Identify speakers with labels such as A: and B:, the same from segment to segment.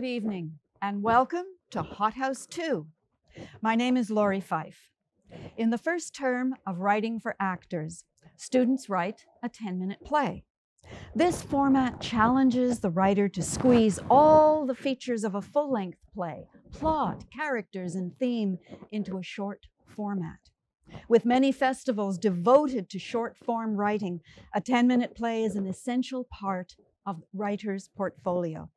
A: Good evening, and welcome to Hothouse 2. My name is Laurie Fife. In the first term of Writing for Actors, students write a 10-minute play. This format challenges the writer to squeeze all the features of a full-length play, plot, characters, and theme into a short format. With many festivals devoted to short-form writing, a 10-minute play is an essential part of the writer's portfolio.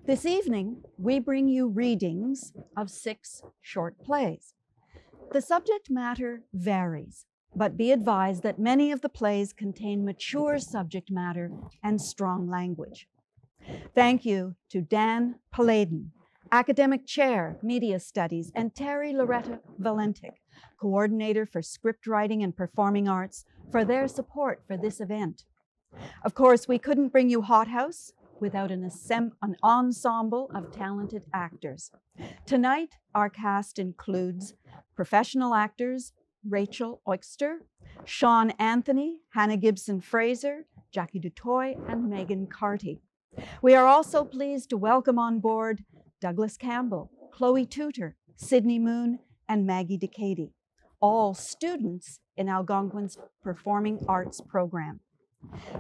A: This evening, we bring you readings of 6 short plays. The subject matter varies, but be advised that many of the plays contain mature subject matter and strong language. Thank you to Dan Paladin, Academic Chair, Media Studies, and Terry Loretta Valentic, Coordinator for Scriptwriting and Performing Arts, for their support for this event. Of course, we couldn't bring you Hothouse without an ensemble of talented actors. Tonight, our cast includes professional actors Rachel Oyster, Sean Anthony, Hannah Gibson Fraser, Jackie Dutoy, and Megan Carty. We are also pleased to welcome on board Douglas Campbell, Chloe Tudor, Sydney Moon, and Maggie DeCady, all students in Algonquin's Performing Arts program.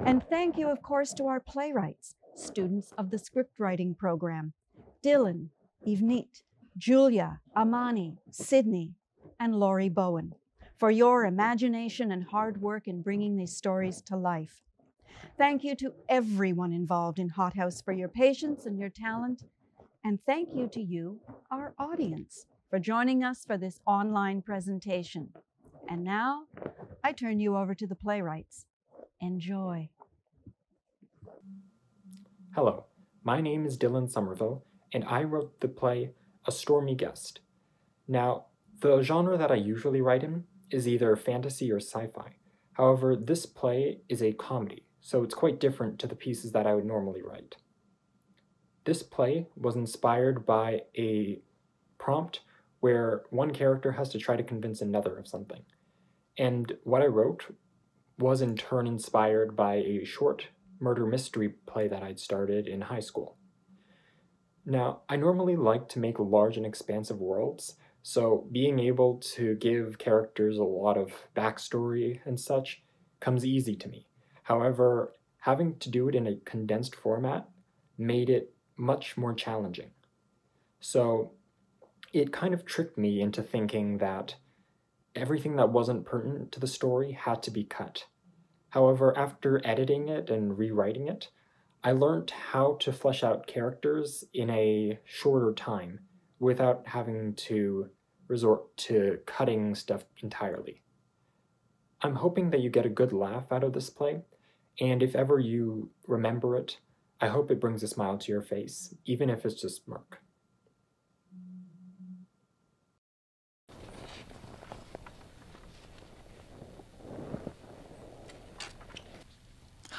A: And thank you, of course, to our playwrights, students of the Scriptwriting program, Dylan, Evneet, Julia, Amani, Sydney, and Laurie Bowen, for your imagination and hard work in bringing these stories to life. Thank you to everyone involved in Hothouse for your patience and your talent, and thank you to you, our audience, for joining us for this online presentation. And now, I turn you over to the playwrights. Enjoy.
B: Hello, my name is Dylan Somerville, and I wrote the play A Stormy Guest. Now, the genre that I usually write in is either fantasy or sci-fi. However, this play is a comedy, so it's quite different to the pieces that I would normally write. This play was inspired by a prompt where one character has to try to convince another of something. And what I wrote was in turn inspired by a short murder mystery play that I'd started in high school. Now, I normally like to make large and expansive worlds, so being able to give characters a lot of backstory and such comes easy to me. However, having to do it in a condensed format made it much more challenging. So it kind of tricked me into thinking that everything that wasn't pertinent to the story had to be cut. However, after editing it and rewriting it, I learned how to flesh out characters in a shorter time without having to resort to cutting stuff entirely. I'm hoping that you get a good laugh out of this play, and if ever you remember it, I hope it brings a smile to your face, even if it's just smirk.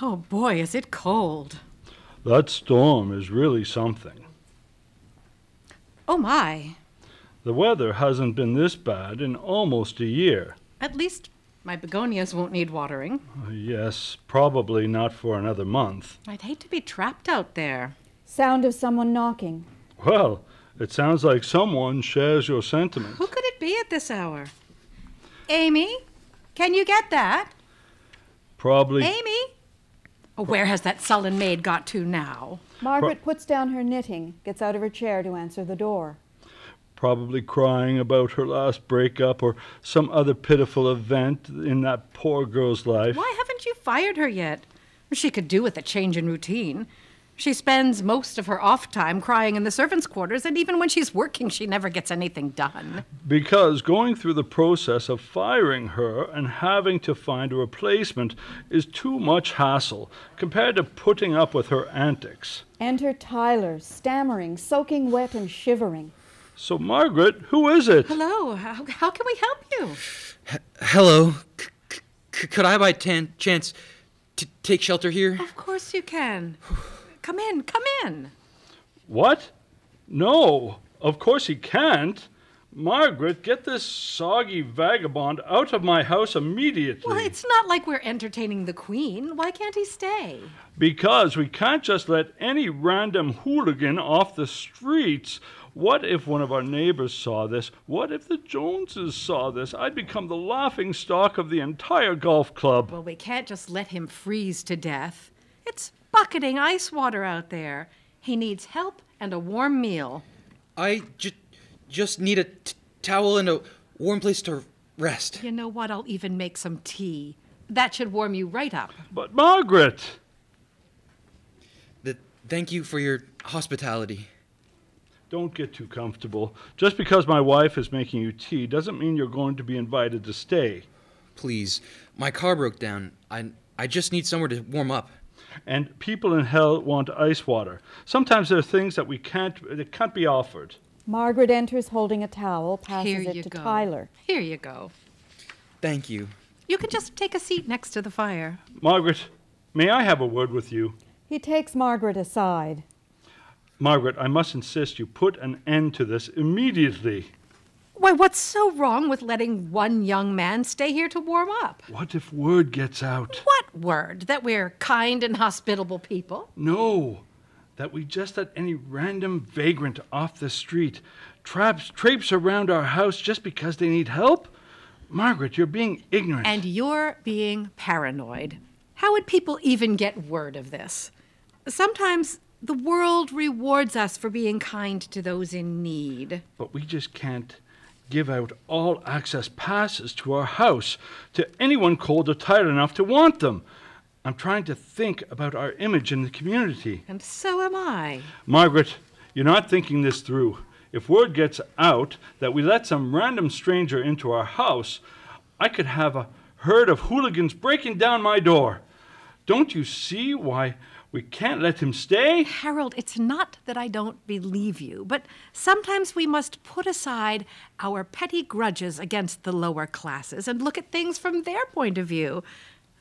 C: Oh boy, is it cold.
D: That storm is really something.
C: Oh my.
D: The weather hasn't been this bad in almost a year.
C: At least my begonias won't need watering.
D: Yes, probably not for another month.
C: I'd hate to be trapped out there.
A: Sound of someone knocking.
D: Well, it sounds like someone shares your sentiment.
C: Who could it be at this hour? Amy, can you get that?
D: Probably...
C: Amy? Oh, where has that sullen maid got to now?
A: Margaret puts down her knitting, gets out of her chair to answer the door.
D: Probably crying about her last breakup or some other pitiful event in that poor girl's life.
C: Why haven't you fired her yet? She could do with a change in routine. She spends most of her off time crying in the servants' quarters, and even when she's working, she never gets anything done.
D: Because going through the process of firing her and having to find a replacement is too much hassle compared to putting up with her antics.
A: Enter Tyler, stammering, soaking wet and shivering.
D: So, Margaret, who is it?
C: Hello, how can we help you?
E: Hello. Could I by chance take shelter here?
C: Of course you can. Come in.
D: What? No, of course he can't. Margaret, get this soggy vagabond out of my house immediately.
C: Well, it's not like we're entertaining the Queen. Why can't he stay?
D: Because we can't just let any random hooligan off the streets. What if one of our neighbors saw this? What if the Joneses saw this? I'd become the laughing stock of the entire golf club.
C: Well, we can't just let him freeze to death. It's bucketing ice water out there. He needs help and a warm meal.
E: I just need a towel and a warm place to rest.
C: You know what? I'll even make some tea. That should warm you right up.
D: But Margaret!
E: Thank you for your hospitality.
D: Don't get too comfortable. Just because my wife is making you tea doesn't mean you're going to be invited to stay.
E: Please, my car broke down. I just need somewhere to warm up.
D: And people in hell want ice water. Sometimes there are things that can't be offered.
A: Margaret enters holding a towel, passes
C: Here
A: it
C: you
A: to
C: go.
A: Tyler.
C: Here you go.
E: Thank you.
C: You can just take a seat next to the fire.
D: Margaret, may I have a word with you?
A: He takes Margaret aside.
D: Margaret, I must insist you put an end to this immediately.
C: Why, what's so wrong with letting one young man stay here to warm up?
D: What if word gets out?
C: What word? That we're kind and hospitable people?
D: No, that we just let any random vagrant off the street traipse around our house just because they need help? Margaret, you're being ignorant.
C: And you're being paranoid. How would people even get word of this? Sometimes the world rewards us for being kind to those in need.
D: But we just can't give out all access passes to our house to anyone cold or tired enough to want them. I'm trying to think about our image in the community.
C: And so am I.
D: Margaret, you're not thinking this through. If word gets out that we let some random stranger into our house, I could have a herd of hooligans breaking down my door. Don't you see why we can't let him stay?
C: Harold, it's not that I don't believe you, but sometimes we must put aside our petty grudges against the lower classes and look at things from their point of view.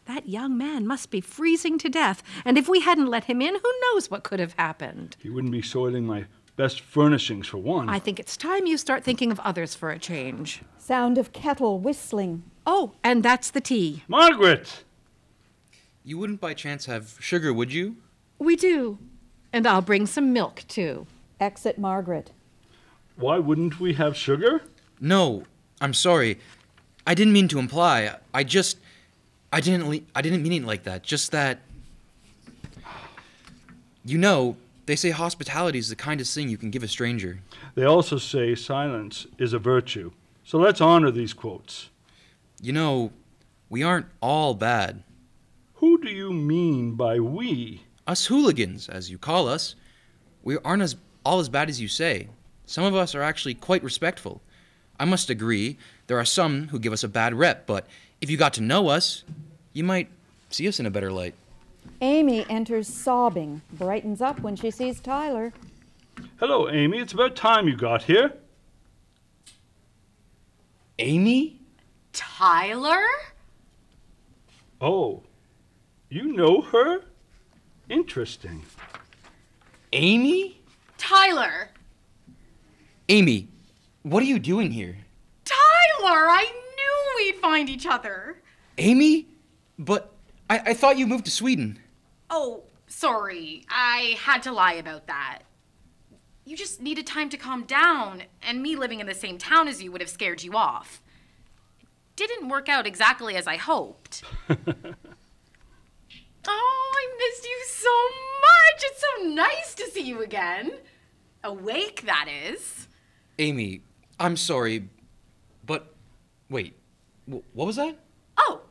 C: That young man must be freezing to death, and if we hadn't let him in, who knows what could have happened?
D: He wouldn't be soiling my best furnishings, for one.
C: I think it's time you start thinking of others for a change.
A: Sound of kettle whistling.
C: Oh, and that's the tea.
D: Margaret!
E: You wouldn't by chance have sugar, would you?
C: We do. And I'll bring some milk, too.
A: Exit Margaret.
D: Why wouldn't we have sugar?
E: No, I'm sorry. I didn't mean to imply. I didn't mean it like that. Just that. You know, they say hospitality is the kindest thing you can give a stranger.
D: They also say silence is a virtue. So let's honor these quotes.
E: You know, we aren't all bad.
D: Who do you mean by we?
E: Us hooligans, as you call us. We aren't all as bad as you say. Some of us are actually quite respectful. I must agree, there are some who give us a bad rep, but if you got to know us, you might see us in a better light.
A: Amy enters sobbing, brightens up when she sees Tyler.
D: Hello, Amy. It's about time you got here.
E: Amy?
F: Tyler?
D: Oh, you know her? Interesting.
E: Amy?
F: Tyler!
E: Amy, what are you doing here?
F: Tyler! I knew we'd find each other.
E: Amy? But I thought you moved to Sweden.
F: Oh, sorry. I had to lie about that. You just needed time to calm down, and me living in the same town as you would have scared you off. It didn't work out exactly as I hoped. Oh, I missed you so much. It's so nice to see you again. Awake, that is.
E: Amy, I'm sorry, but wait, what was that?
F: Oh,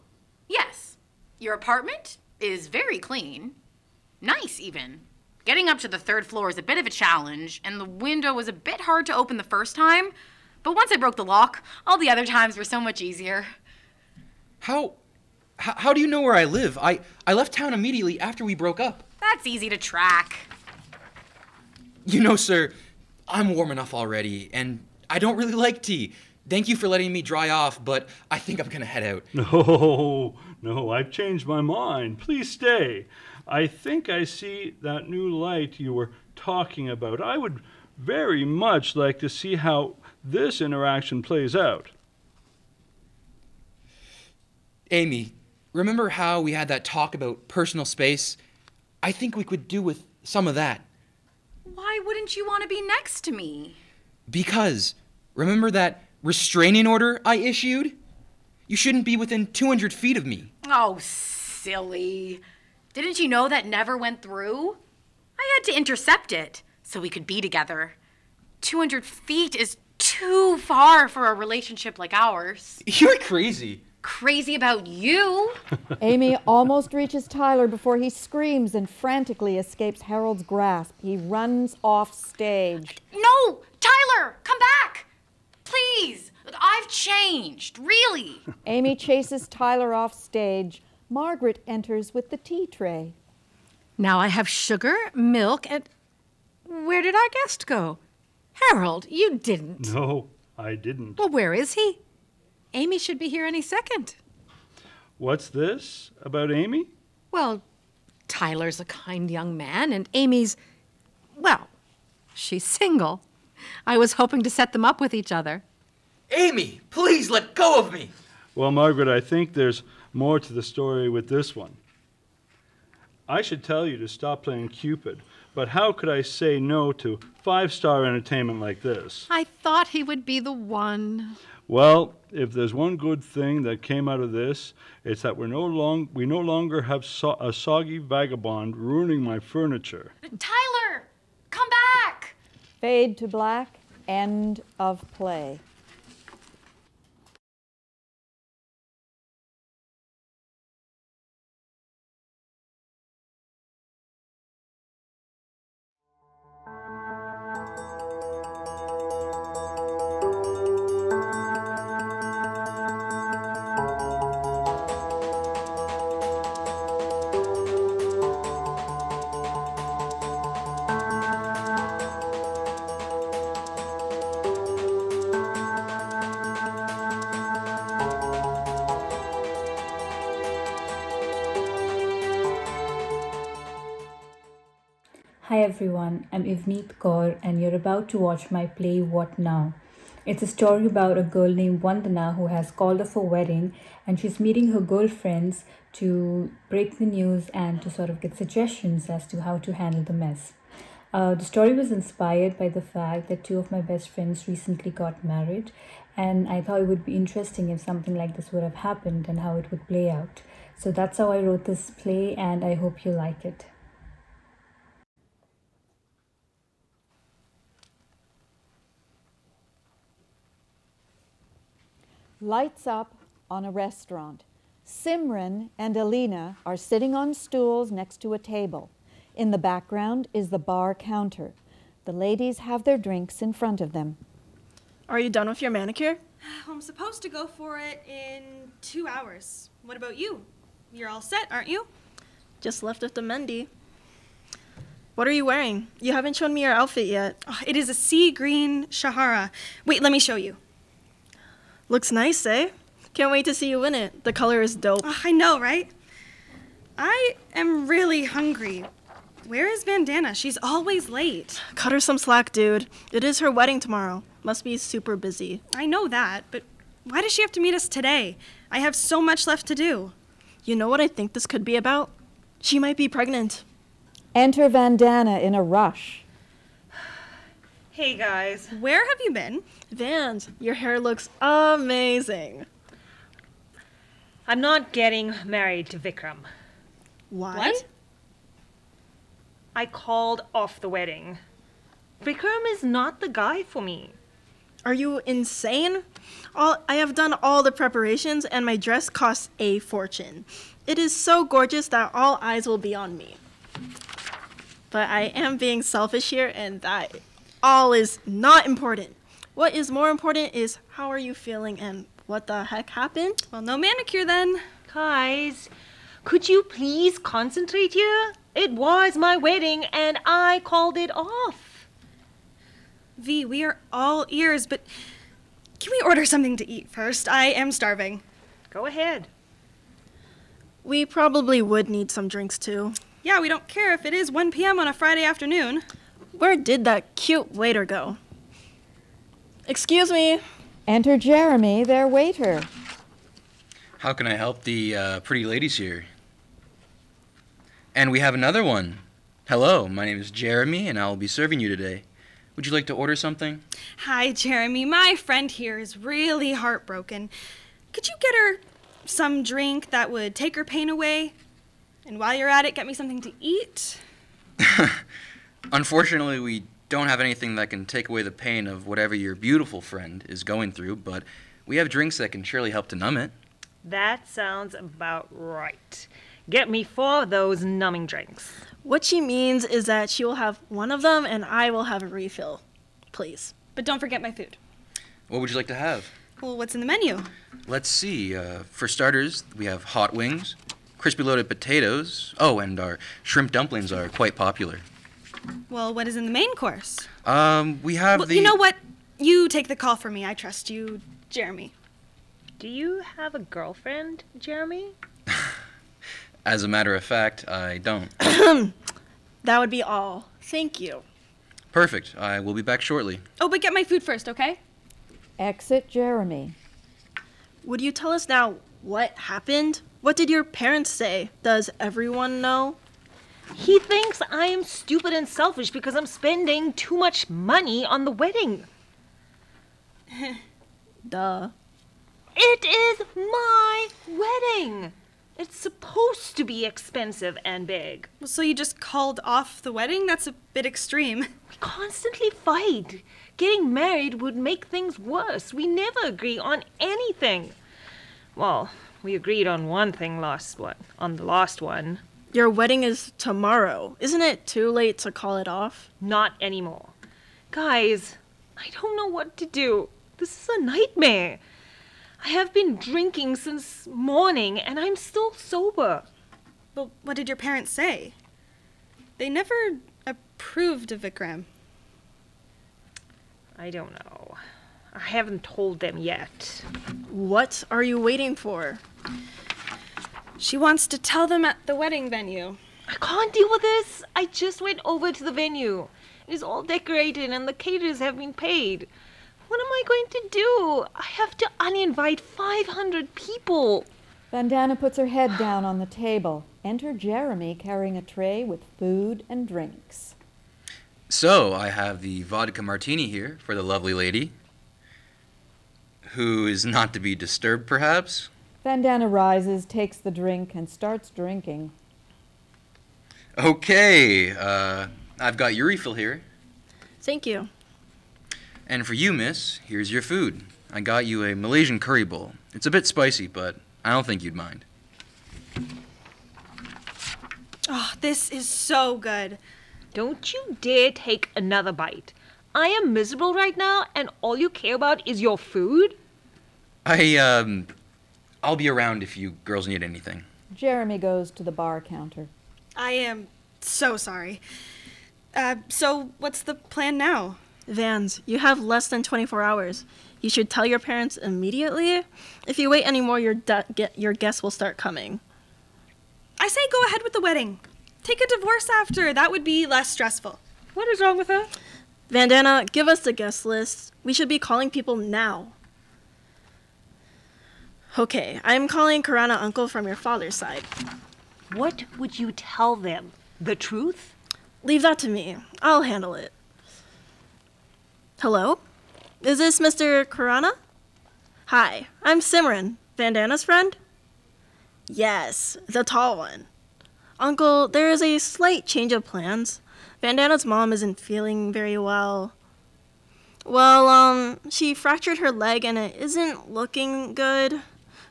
F: yes. Your apartment is very clean. Nice, even. Getting up to the third floor is a bit of a challenge, and the window was a bit hard to open the first time. But once I broke the lock, all the other times were so much easier.
E: How do you know where I live? I left town immediately after we broke up.
F: That's easy to track.
E: You know, sir, I'm warm enough already, and I don't really like tea. Thank you for letting me dry off, but I think I'm gonna head out.
D: No, I've changed my mind. Please stay. I think I see that new light you were talking about. I would very much like to see how this interaction plays out.
E: Amy, remember how we had that talk about personal space? I think we could do with some of that.
F: Why wouldn't you want to be next to me?
E: Because, remember that restraining order I issued? You shouldn't be within 200 feet of me.
F: Oh, silly. Didn't you know that never went through? I had to intercept it so we could be together. 200 feet is too far for a relationship like ours.
E: You're crazy.
F: Crazy about you?
A: Amy almost reaches Tyler before he screams and frantically escapes Harold's grasp. He runs off stage.
F: No! Tyler! Come back! Please! Look, I've changed. Really.
A: Amy chases Tyler off stage. Margaret enters with the tea tray.
C: Now I have sugar, milk, and... Where did our guest go? Harold, you didn't.
D: No, I didn't.
C: Well, where is he? Amy should be here any second.
D: What's this about Amy?
C: Well, Tyler's a kind young man, and Amy's, well, she's single. I was hoping to set them up with each other.
E: Amy, please let go of me.
D: Well, Margaret, I think there's more to the story with this one. I should tell you to stop playing Cupid, but how could I say no to five-star entertainment like this?
C: I thought he would be the one.
D: Well, if there's one good thing that came out of this, it's that we no longer have a soggy vagabond ruining my furniture.
F: Tyler! Come back!
A: Fade to black. End of play.
G: Hi everyone, I'm Ivneet Kaur and you're about to watch my play What Now? It's a story about a girl named Vandana who has called off a wedding and she's meeting her girlfriends to break the news and to sort of get suggestions as to how to handle the mess. The story was inspired by the fact that two of my best friends recently got married, and I thought it would be interesting if something like this would have happened and how it would play out. So that's how I wrote this play and I hope you like it.
A: Lights up on a restaurant. Simran and Alina are sitting on stools next to a table. In the background is the bar counter. The ladies have their drinks in front of them.
H: Are you done with your manicure?
I: I'm supposed to go for it in 2 hours. What about you? You're all set, aren't you?
H: Just left with the Mendy. What are you wearing? You haven't shown me your outfit yet.
I: Oh, it is a sea green Shahara. Wait, let me show you.
H: Looks nice, eh? Can't wait to see you in it. The color is dope.
I: Oh, I know, right? I am really hungry. Where is Vandana? She's always late.
H: Cut her some slack, dude. It is her wedding tomorrow. Must be super busy.
I: I know that, but why does she have to meet us today? I have so much left to do.
H: You know what I think this could be about? She might be pregnant.
A: Enter Vandana in a rush.
J: Hey guys.
I: Where have you been?
H: Vans, your hair looks amazing.
J: I'm not getting married to Vikram.
I: What?
J: I called off the wedding. Vikram is not the guy for me.
H: Are you insane? I have done all the preparations and my dress costs a fortune. It is so gorgeous that all eyes will be on me. But I am being selfish here and that all is not important. What is more important is how are you feeling and what the heck happened?
I: Well, no manicure then.
J: Guys, could you please concentrate here? It was my wedding and I called it off.
I: V, we are all ears, but can we order something to eat first? I am starving.
J: Go ahead.
H: We probably would need some drinks too.
I: Yeah, we don't care if it is 1 p.m. on a Friday afternoon.
H: Where did that cute waiter go? Excuse me.
A: Enter Jeremy, their waiter.
E: How can I help the pretty ladies here? And we have another one. Hello, my name is Jeremy, and I will be serving you today. Would you like to order something?
I: Hi, Jeremy. My friend here is really heartbroken. Could you get her some drink that would take her pain away? And while you're at it, get me something to eat?
E: Unfortunately, we don't have anything that can take away the pain of whatever your beautiful friend is going through, but we have drinks that can surely help to numb it.
J: That sounds about right. Get me 4 of those numbing drinks.
H: What she means is that she will have one of them and I will have a refill. Please.
I: But don't forget my food.
E: What would you like to have?
I: Well, what's in the menu?
E: Let's see. For starters, we have hot wings, crispy loaded potatoes. Oh, and our shrimp dumplings are quite popular.
I: Well, what is in the main course?
E: We have
I: You know what? You take the call for me. I trust you, Jeremy.
J: Do you have a girlfriend, Jeremy?
E: As a matter of fact, I don't.
H: That would be all. Thank you.
E: Perfect. I will be back shortly.
I: Oh, but get my food first, okay?
A: Exit Jeremy.
H: Would you tell us now what happened? What did your parents say? Does everyone know?
J: He thinks I am stupid and selfish because I'm spending too much money on the wedding.
H: Duh.
J: It is my wedding. It's supposed to be expensive and big.
I: Well, so you just called off the wedding? That's a bit extreme.
J: We constantly fight. Getting married would make things worse. We never agree on anything. Well, we agreed on one thing on the last one.
H: Your wedding is tomorrow. Isn't it too late to call it off?
J: Not anymore. Guys, I don't know what to do. This is a nightmare. I have been drinking since morning and I'm still sober.
I: Well, what did your parents say? They never approved of Vikram.
J: I don't know. I haven't told them yet.
H: What are you waiting for?
I: She wants to tell them at the wedding venue.
J: I can't deal with this. I just went over to the venue. It is all decorated and the caterers have been paid. What am I going to do? I have to uninvite 500 people.
A: Bandana puts her head down on the table. Enter Jeremy carrying a tray with food and drinks.
E: So, I have the vodka martini here for the lovely lady, who is not to be disturbed, perhaps.
A: Bandana rises, takes the drink, and starts drinking.
E: Okay, I've got your refill here.
H: Thank you.
E: And for you, miss, here's your food. I got you a Malaysian curry bowl. It's a bit spicy, but I don't think you'd mind.
I: Oh, this is so good.
J: Don't you dare take another bite. I am miserable right now and all you care about is your food?
E: I'll be around if you girls need anything.
A: Jeremy goes to the bar counter.
I: I am so sorry. So what's the plan now?
H: Vans, you have less than 24 hours. You should tell your parents immediately. If you wait anymore, your guests will start coming.
I: I say go ahead with the wedding. Take a divorce after. That would be less stressful.
J: What is wrong with her?
H: Vandana, give us the guest list. We should be calling people now. Okay, I'm calling Karana uncle from your father's side.
J: What would you tell them? The truth?
H: Leave that to me. I'll handle it. Hello? Is this Mr. Karana? Hi, I'm Simran, Vandana's friend? Yes, the tall one. Uncle, there is a slight change of plans. Vandana's mom isn't feeling very well. Well, she fractured her leg and it isn't looking good.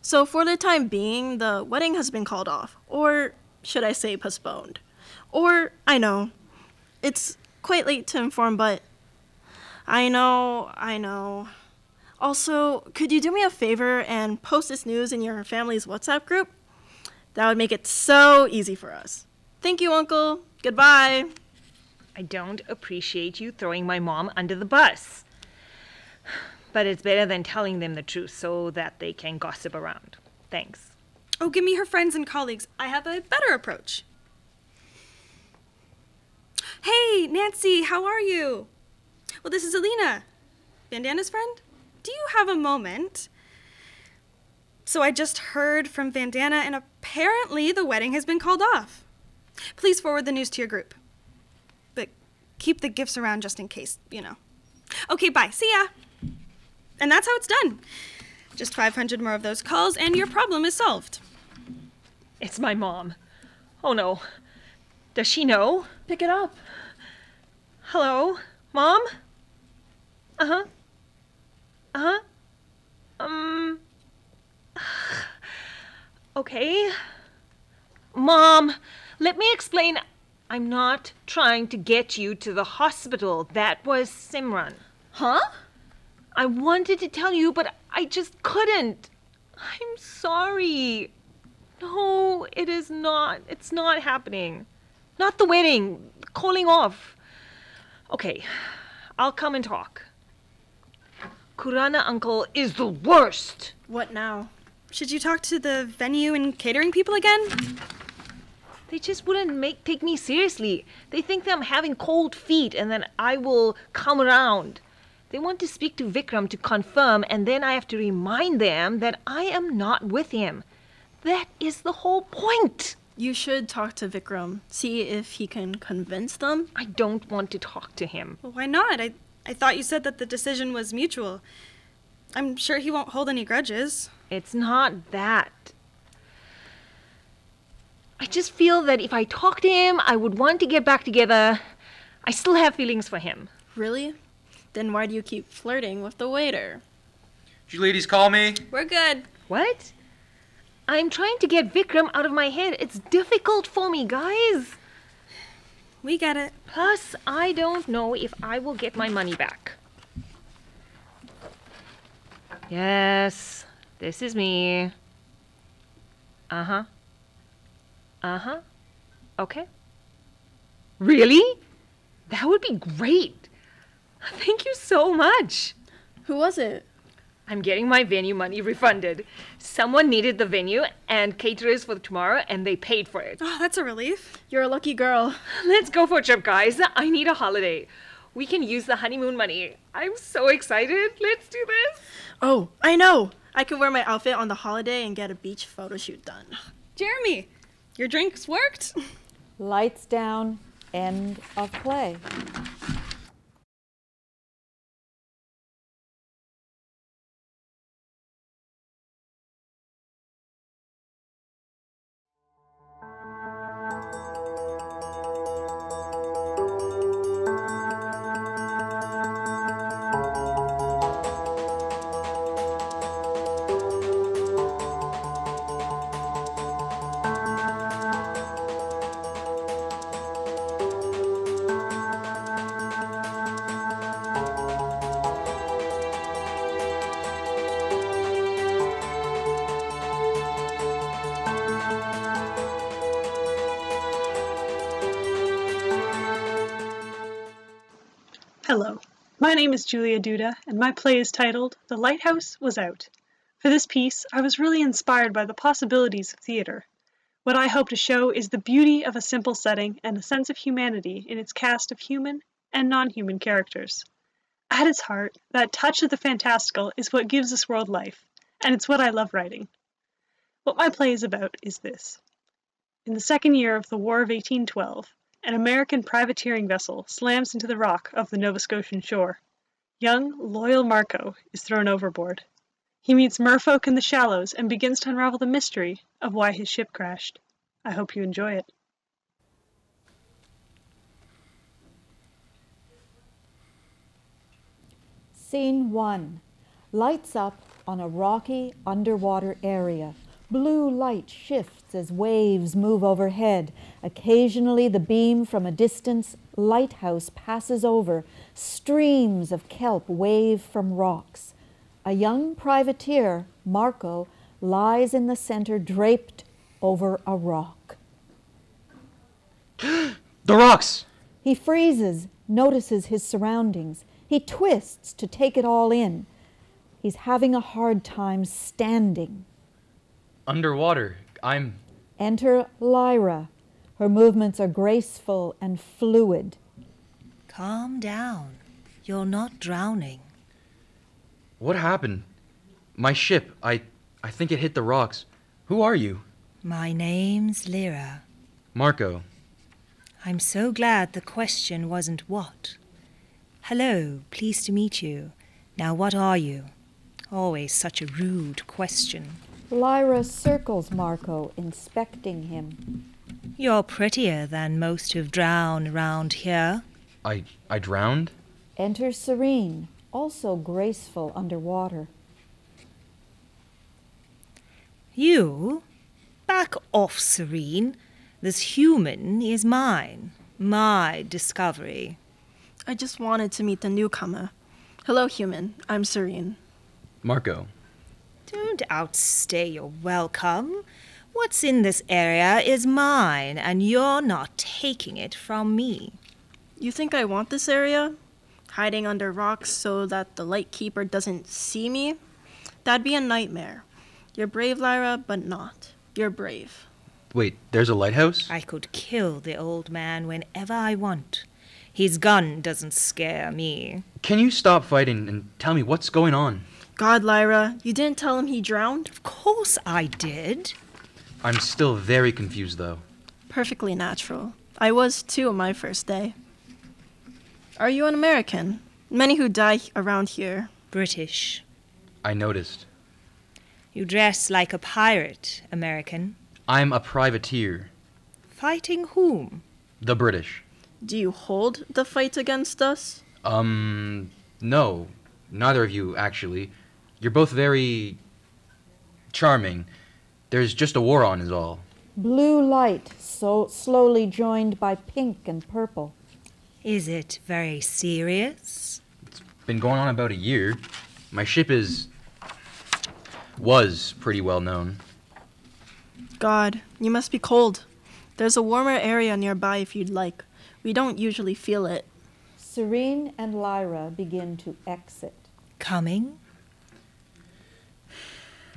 H: So for the time being, the wedding has been called off. Or should I say postponed? Or, I know, it's quite late to inform, but I know. Also, could you do me a favor and post this news in your family's WhatsApp group? That would make it so easy for us. Thank you, Uncle. Goodbye.
J: I don't appreciate you throwing my mom under the bus. But it's better than telling them the truth so that they can gossip around. Thanks.
I: Oh, give me her friends and colleagues. I have a better approach. Hey, Nancy, how are you? Well, this is Alina. Bandana's friend? Do you have a moment? So I just heard from Bandana, and apparently the wedding has been called off. Please forward the news to your group. But keep the gifts around just in case, you know. Okay, bye. See ya. And that's how it's done. Just 500 more of those calls, and your problem is solved.
J: It's my mom. Oh no. Does she know?
H: Pick it up.
J: Hello? Mom? Uh-huh. Uh-huh. Okay. Mom, let me explain. I'm not trying to get you to the hospital. That was Simran.
H: Huh?
J: I wanted to tell you, but I just couldn't. I'm sorry. No, it is not. It's not happening. Not the wedding. Calling off. Okay, I'll come and talk. Kurana uncle is the worst.
H: What now?
I: Should you talk to the venue and catering people again?
J: They just wouldn't take me seriously. They think that I'm having cold feet and then I will come around. They want to speak to Vikram to confirm, and then I have to remind them that I am not with him. That is the whole point.
H: You should talk to Vikram. See if he can convince them.
J: I don't want to talk to him.
I: Well, why not? I thought you said that the decision was mutual. I'm sure he won't hold any grudges.
J: It's not that. I just feel that if I talk to him, I would want to get back together. I still have feelings for him.
H: Really? Then why do you keep flirting with the waiter?
E: Did you ladies call me?
I: We're good.
J: What? I'm trying to get Vikram out of my head. It's difficult for me, guys.
I: We get it.
J: Plus, I don't know if I will get my money back. Yes, this is me. Uh-huh. Uh-huh. Okay. Really? That would be great. Thank you so much.
H: Who was it?
J: I'm getting my venue money refunded. Someone needed the venue and caterers for tomorrow, and they paid for it.
I: Oh, that's a relief.
H: You're a lucky girl.
J: Let's go for a trip, guys. I need a holiday. We can use the honeymoon money. I'm so excited. Let's do this.
H: Oh, I know. I could wear my outfit on the holiday and get a beach photo shoot done.
I: Jeremy, your drinks worked?
A: Lights down. End of play.
K: Hello, my name is Julia Duda, and my play is titled The Lighthouse Was Out. For this piece, I was really inspired by the possibilities of theater. What I hope to show is the beauty of a simple setting and a sense of humanity in its cast of human and non-human characters. At its heart, that touch of the fantastical is what gives this world life, and it's what I love writing. What my play is about is this. In the second year of the War of 1812, an American privateering vessel slams into the rock of the Nova Scotian shore. Young, loyal Marco is thrown overboard. He meets merfolk in the shallows and begins to unravel the mystery of why his ship crashed. I hope you enjoy it.
A: Scene 1. Lights up on a rocky underwater area. Blue light shifts as waves move overhead. Occasionally, the beam from a distant lighthouse passes over. Streams of kelp wave from rocks. A young privateer, Marco, lies in the center draped over a rock.
E: The rocks!
A: He freezes, notices his surroundings. He twists to take it all in. He's having a hard time standing.
E: Underwater.
A: Enter Lyra. Her movements are graceful and fluid.
L: Calm down. You're not drowning.
E: What happened? My ship, I think it hit the rocks. Who are you?
L: My name's Lyra.
E: Marco.
L: I'm so glad the question wasn't what. Hello, pleased to meet you. Now what are you? Always such a rude question.
A: Lyra circles Marco, inspecting him.
L: You're prettier than most who've drowned around here.
E: I drowned?
A: Enter Serene, also graceful underwater.
L: You? Back off, Serene. This human is mine. My discovery.
H: I just wanted to meet the newcomer. Hello, human. I'm Serene.
E: Marco.
L: Don't outstay your welcome. What's in this area is mine, and you're not taking it from me.
H: You think I want this area? Hiding under rocks so that the Lightkeeper doesn't see me? That'd be a nightmare. You're brave, Lyra, but not. You're brave.
E: Wait, there's a lighthouse?
L: I could kill the old man whenever I want. His gun doesn't scare me.
E: Can you stop fighting and tell me what's going on?
H: God, Lyra, you didn't tell him he drowned?
L: Of course I did.
E: I'm still very confused, though.
H: Perfectly natural. I was too on my first day. Are you an American? Many who die around here.
L: British.
E: I noticed.
L: You dress like a pirate, American.
E: I'm a privateer.
L: Fighting whom?
E: The British.
H: Do you hold the fight against us?
E: No. Neither of you, actually. You're both very charming. There's just a war on is all.
A: Blue light, so slowly joined by pink and purple.
L: Is it very serious?
E: It's been going on about a year. My ship was pretty well known.
H: God, you must be cold. There's a warmer area nearby if you'd like. We don't usually feel it.
A: Serene and Lyra begin to exit.
L: Coming?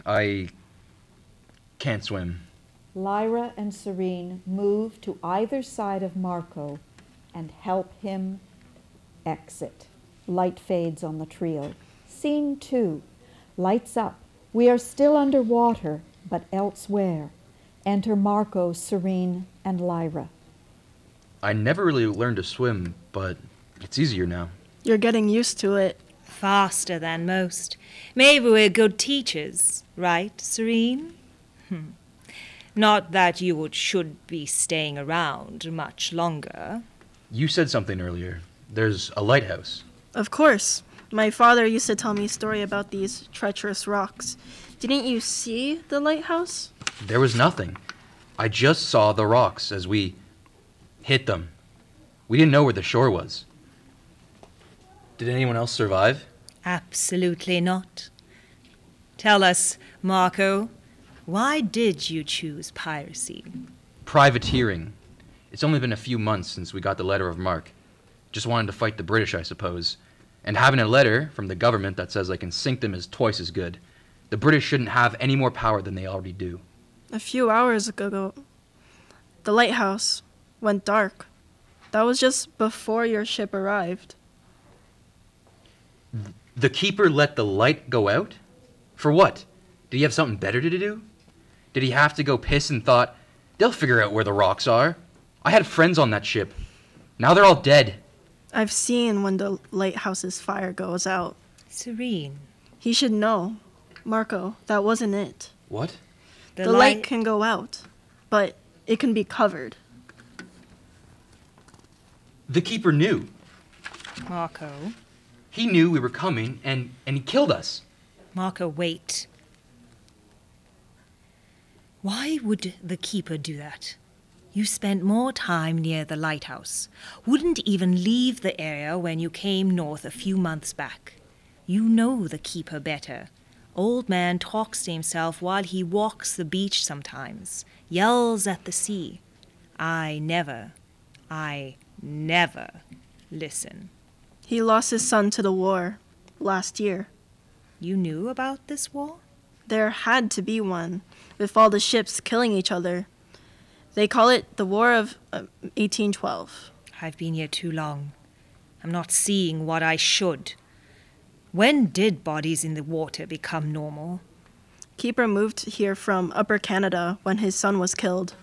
E: I can't swim.
A: Lyra and Serene move to either side of Marco and help him exit. Light fades on the trio. Scene 2. Lights up. We are still underwater, but elsewhere. Enter Marco, Serene, and Lyra.
E: I never really learned to swim, but it's easier now.
H: You're getting used to it.
L: Faster than most. Maybe we're good teachers, right, Serene? Not that you should be staying around much longer.
E: You said something earlier. There's a lighthouse.
H: Of course. My father used to tell me a story about these treacherous rocks. Didn't you see the lighthouse?
E: There was nothing. I just saw the rocks as we hit them. We didn't know where the shore was. Did anyone else survive?
L: Absolutely not. Tell us, Marco, why did you choose piracy?
E: Privateering. It's only been a few months since we got the letter of marque. Just wanted to fight the British, I suppose. And having a letter from the government that says I can sink them is twice as good. The British shouldn't have any more power than they already do.
H: A few hours ago, the lighthouse went dark. That was just before your ship arrived.
E: The keeper let the light go out? For what? Did he have something better to do? Did he have to go piss and thought, they'll figure out where the rocks are? I had friends on that ship. Now they're all dead.
H: I've seen when the lighthouse's fire goes out.
L: Serene.
H: He should know. Marco, that wasn't it.
E: What?
H: The light can go out, but it can be covered.
E: The keeper knew.
L: Marco.
E: He knew we were coming, and he killed us.
L: Marco, wait. Why would the keeper do that? You spent more time near the lighthouse. Wouldn't even leave the area when you came north a few months back. You know the keeper better. Old man talks to himself while he walks the beach sometimes, yells at the sea. I never listen.
H: He lost his son to the war last year.
L: You knew about this war?
H: There had to be one, with all the ships killing each other. They call it the War of 1812.
L: I've been here too long. I'm not seeing what I should. When did bodies in the water become normal?
H: Keeper moved here from Upper Canada when his son was killed.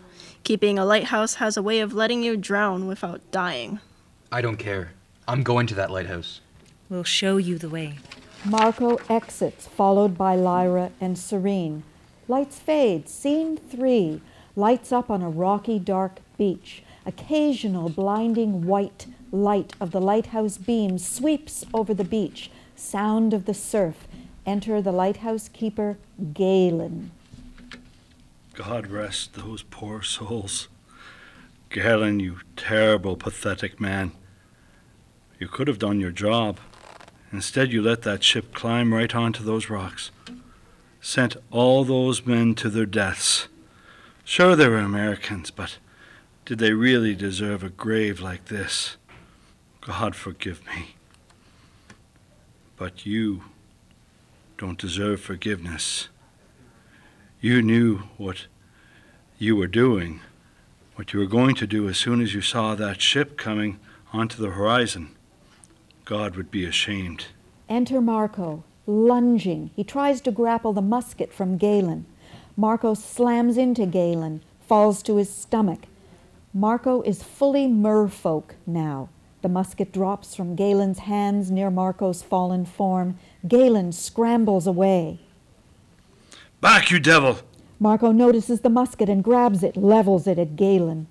H: Keeping a lighthouse has a way of letting you drown without dying.
E: I don't care. I'm going to that lighthouse.
L: We'll show you the way.
A: Marco exits, followed by Lyra and Serene. Lights fade. Scene 3. Lights up on a rocky, dark beach. Occasional blinding white light of the lighthouse beam sweeps over the beach. Sound of the surf. Enter the lighthouse keeper, Galen.
D: God rest those poor souls. Galen, you terrible, pathetic man. You could have done your job. Instead, you let that ship climb right onto those rocks. Sent all those men to their deaths. Sure, they were Americans, but did they really deserve a grave like this? God forgive me. But you don't deserve forgiveness. You knew what you were doing, what you were going to do as soon as you saw that ship coming onto the horizon. God would be ashamed.
A: Enter Marco, lunging. He tries to grapple the musket from Galen. Marco slams into Galen, falls to his stomach. Marco is fully merfolk now. The musket drops from Galen's hands near Marco's fallen form. Galen scrambles away.
D: Back, you devil!
A: Marco notices the musket and grabs it, levels it at Galen.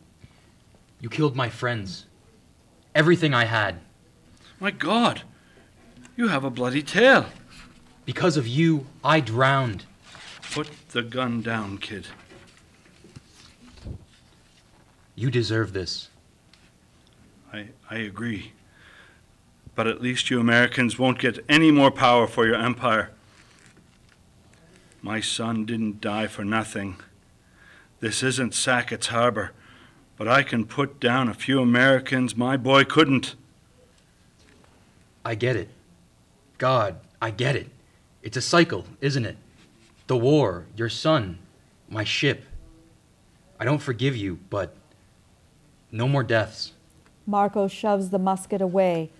E: You killed my friends. Everything I had.
D: My God, you have a bloody tail.
E: Because of you, I drowned.
D: Put the gun down, kid.
E: You deserve this.
D: I agree. But at least you Americans won't get any more power for your empire. My son didn't die for nothing. This isn't Sackett's Harbor, but I can put down a few Americans my boy couldn't.
E: I get it. God, I get it. It's a cycle, isn't it? The war, your son, my ship. I don't forgive you, but no more deaths.
A: Marco shoves the musket away,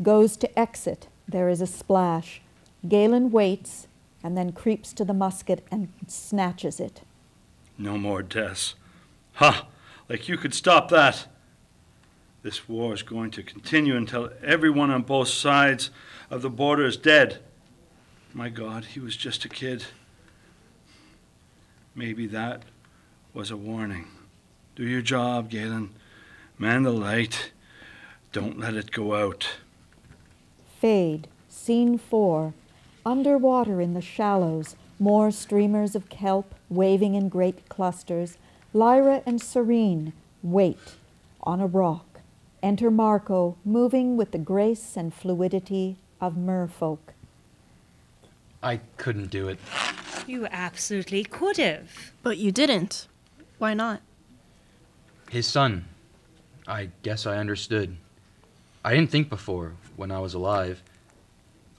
A: goes to exit. There is a splash. Galen waits and then creeps to the musket and snatches it.
D: No more deaths. Ha! Like you could stop that. This war is going to continue until everyone on both sides of the border is dead. My God, he was just a kid. Maybe that was a warning. Do your job, Galen. Man the light. Don't let it go out.
A: Fade. Scene 4. Underwater in the shallows, more streamers of kelp waving in great clusters. Lyra and Serene wait on a rock. Enter Marco, moving with the grace and fluidity of merfolk.
E: I couldn't do it.
L: You absolutely could have.
H: But you didn't. Why not?
E: His son. I guess I understood. I didn't think before, when I was alive.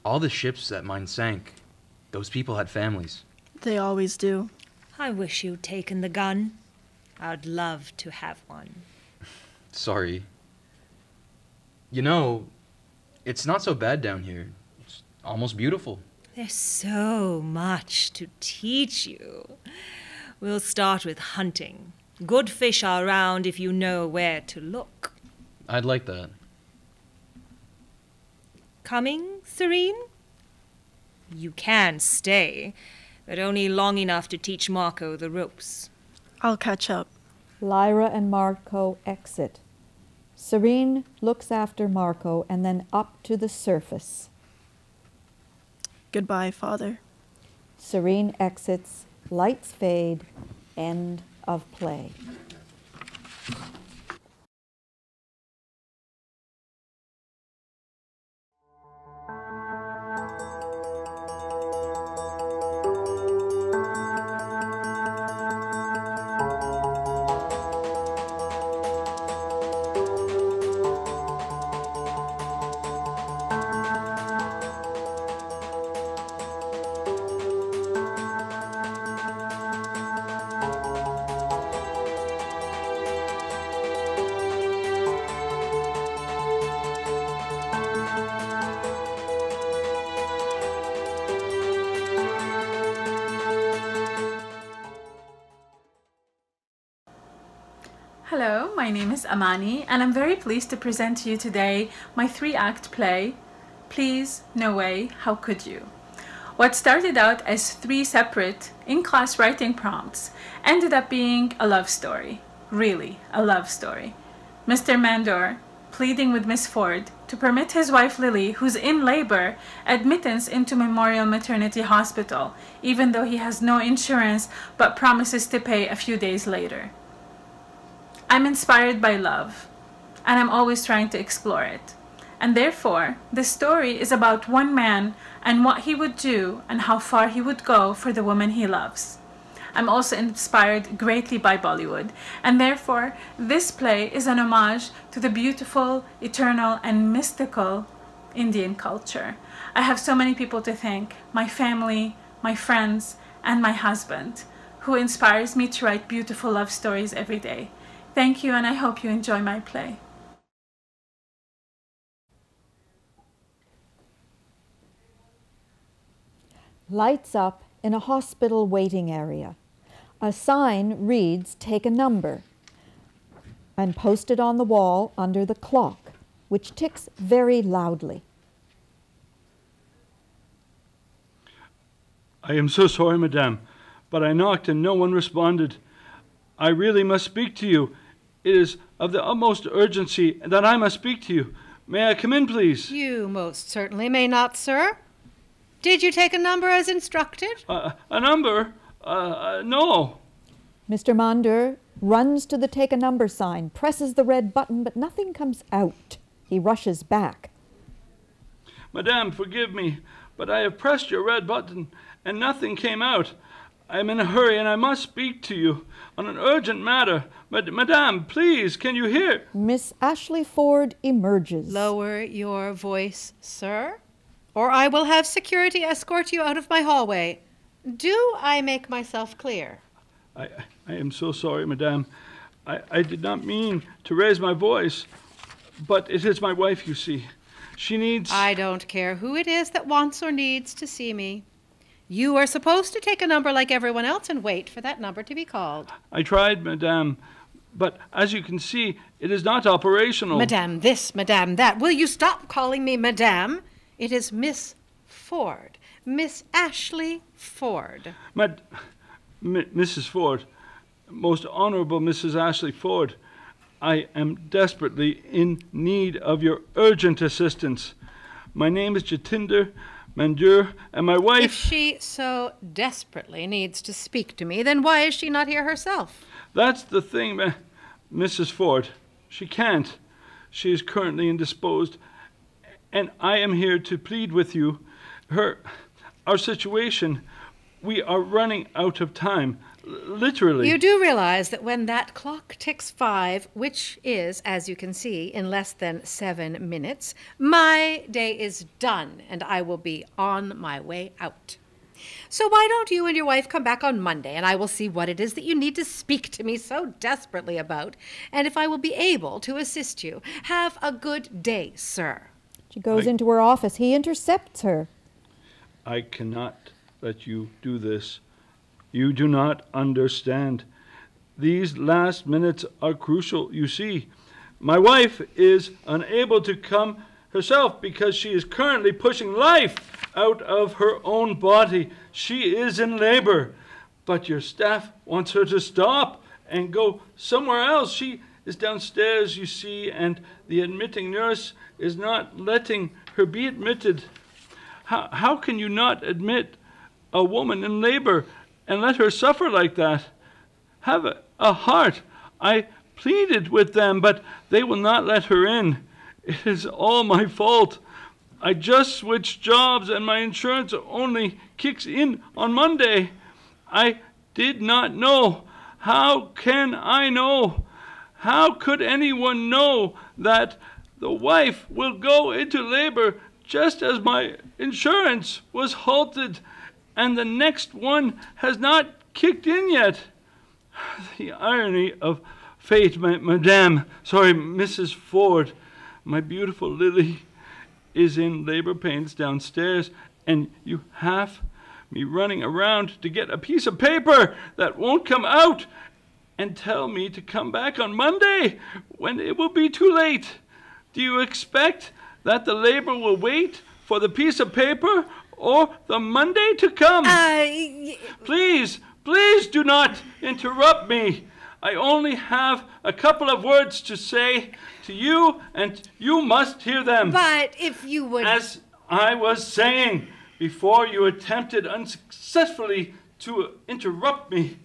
E: All the ships that mine sank, those people had families.
H: They always do.
L: I wish you'd taken the gun. I'd love to have one.
E: Sorry. You know, it's not so bad down here. It's almost beautiful.
L: There's so much to teach you. We'll start with hunting. Good fish are around if you know where to look.
E: I'd like that.
L: Coming, Serene? You can stay, but only long enough to teach Marco the ropes.
H: I'll catch up.
A: Lyra and Marco exit. Serene looks after Marco and then up to the surface.
H: Goodbye, Father.
A: Serene exits, lights fade, end of play.
M: Hello, my name is Amani, and I'm very pleased to present to you today my 3-act play, Please, No Way, How Could You? What started out as 3 separate in-class writing prompts ended up being a love story. Really, a love story. Mr. Mandor pleading with Miss Ford to permit his wife Lily, who's in labor, admittance into Memorial Maternity Hospital, even though he has no insurance but promises to pay a few days later. I'm inspired by love, and I'm always trying to explore it. And therefore, the story is about one man and what he would do and how far he would go for the woman he loves. I'm also inspired greatly by Bollywood, and therefore this play is an homage to the beautiful, eternal, and mystical Indian culture. I have so many people to thank: my family, my friends, and my husband, who inspires me to write beautiful love stories every day. Thank you, and I hope you enjoy my play.
A: Lights up in a hospital waiting area. A sign reads, "Take a number," and posted on the wall under the clock, which ticks very loudly.
D: I am so sorry, madame, but I knocked and no one responded. I really must speak to you. It is of the utmost urgency that I must speak to you. May I come in, please?
C: You most certainly may not, sir. Did you take a number as instructed?
D: A number? No.
A: Mr. Mandur runs to the "Take a number" sign, presses the red button, but nothing comes out. He rushes back.
D: Madame, forgive me, but I have pressed your red button and nothing came out. I am in a hurry and I must speak to you on an urgent matter. Madame, please, can you hear?
A: Miss Ashley Ford emerges.
C: Lower your voice, sir, or I will have security escort you out of my hallway. Do I make myself clear?
D: I am so sorry, madame. I did not mean to raise my voice, but it is my wife, you see. She needs...
C: I don't care who it is that wants or needs to see me. You are supposed to take a number like everyone else and wait for that number to be called.
D: I tried, madame, but as you can see, it is not operational.
C: Madame this, madame that. Will you stop calling me madame? It is Miss Ford. Miss Ashley Ford.
D: Mrs. Ford, most honorable Mrs. Ashley Ford, I am desperately in need of your urgent assistance. My name is Jatinder Mandur, and my wife...
C: If she so desperately needs to speak to me, then why is she not here herself?
D: That's the thing, Mrs. Ford. She can't. She is currently indisposed, and I am here to plead with you. Our situation, we are running out of time, literally.
C: You do realize that when that clock ticks 5, which is, as you can see, in less than 7 minutes, my day is done and I will be on my way out. So why don't you and your wife come back on Monday and I will see what it is that you need to speak to me so desperately about, and if I will be able to assist you. Have a good day, sir.
A: She goes into her office. He intercepts her.
D: I cannot let you do this. You do not understand. These last minutes are crucial, you see. My wife is unable to come herself because she is currently pushing life out of her own body. She is in labor, but your staff wants her to stop and go somewhere else. She is downstairs, you see, and the admitting nurse is not letting her be admitted. How can you not admit a woman in labor and let her suffer like that? Have a heart. I pleaded with them, but they will not let her in. It is all my fault. I just switched jobs and my insurance only kicks in on Monday. I did not know. How can I know? How could anyone know that the wife will go into labor just as my insurance was halted and the next one has not kicked in yet? The irony of fate, Mrs. Ford. My beautiful Lily is in labor pains downstairs, and you have me running around to get a piece of paper that won't come out. and tell me to come back on Monday when it will be too late? Do you expect that the labor will wait for the piece of paper or the Monday to come? Please, please do not interrupt me. I only have a couple of words to say to you, and you must hear them.
C: But if you would...
D: As I was saying before you attempted unsuccessfully to interrupt me,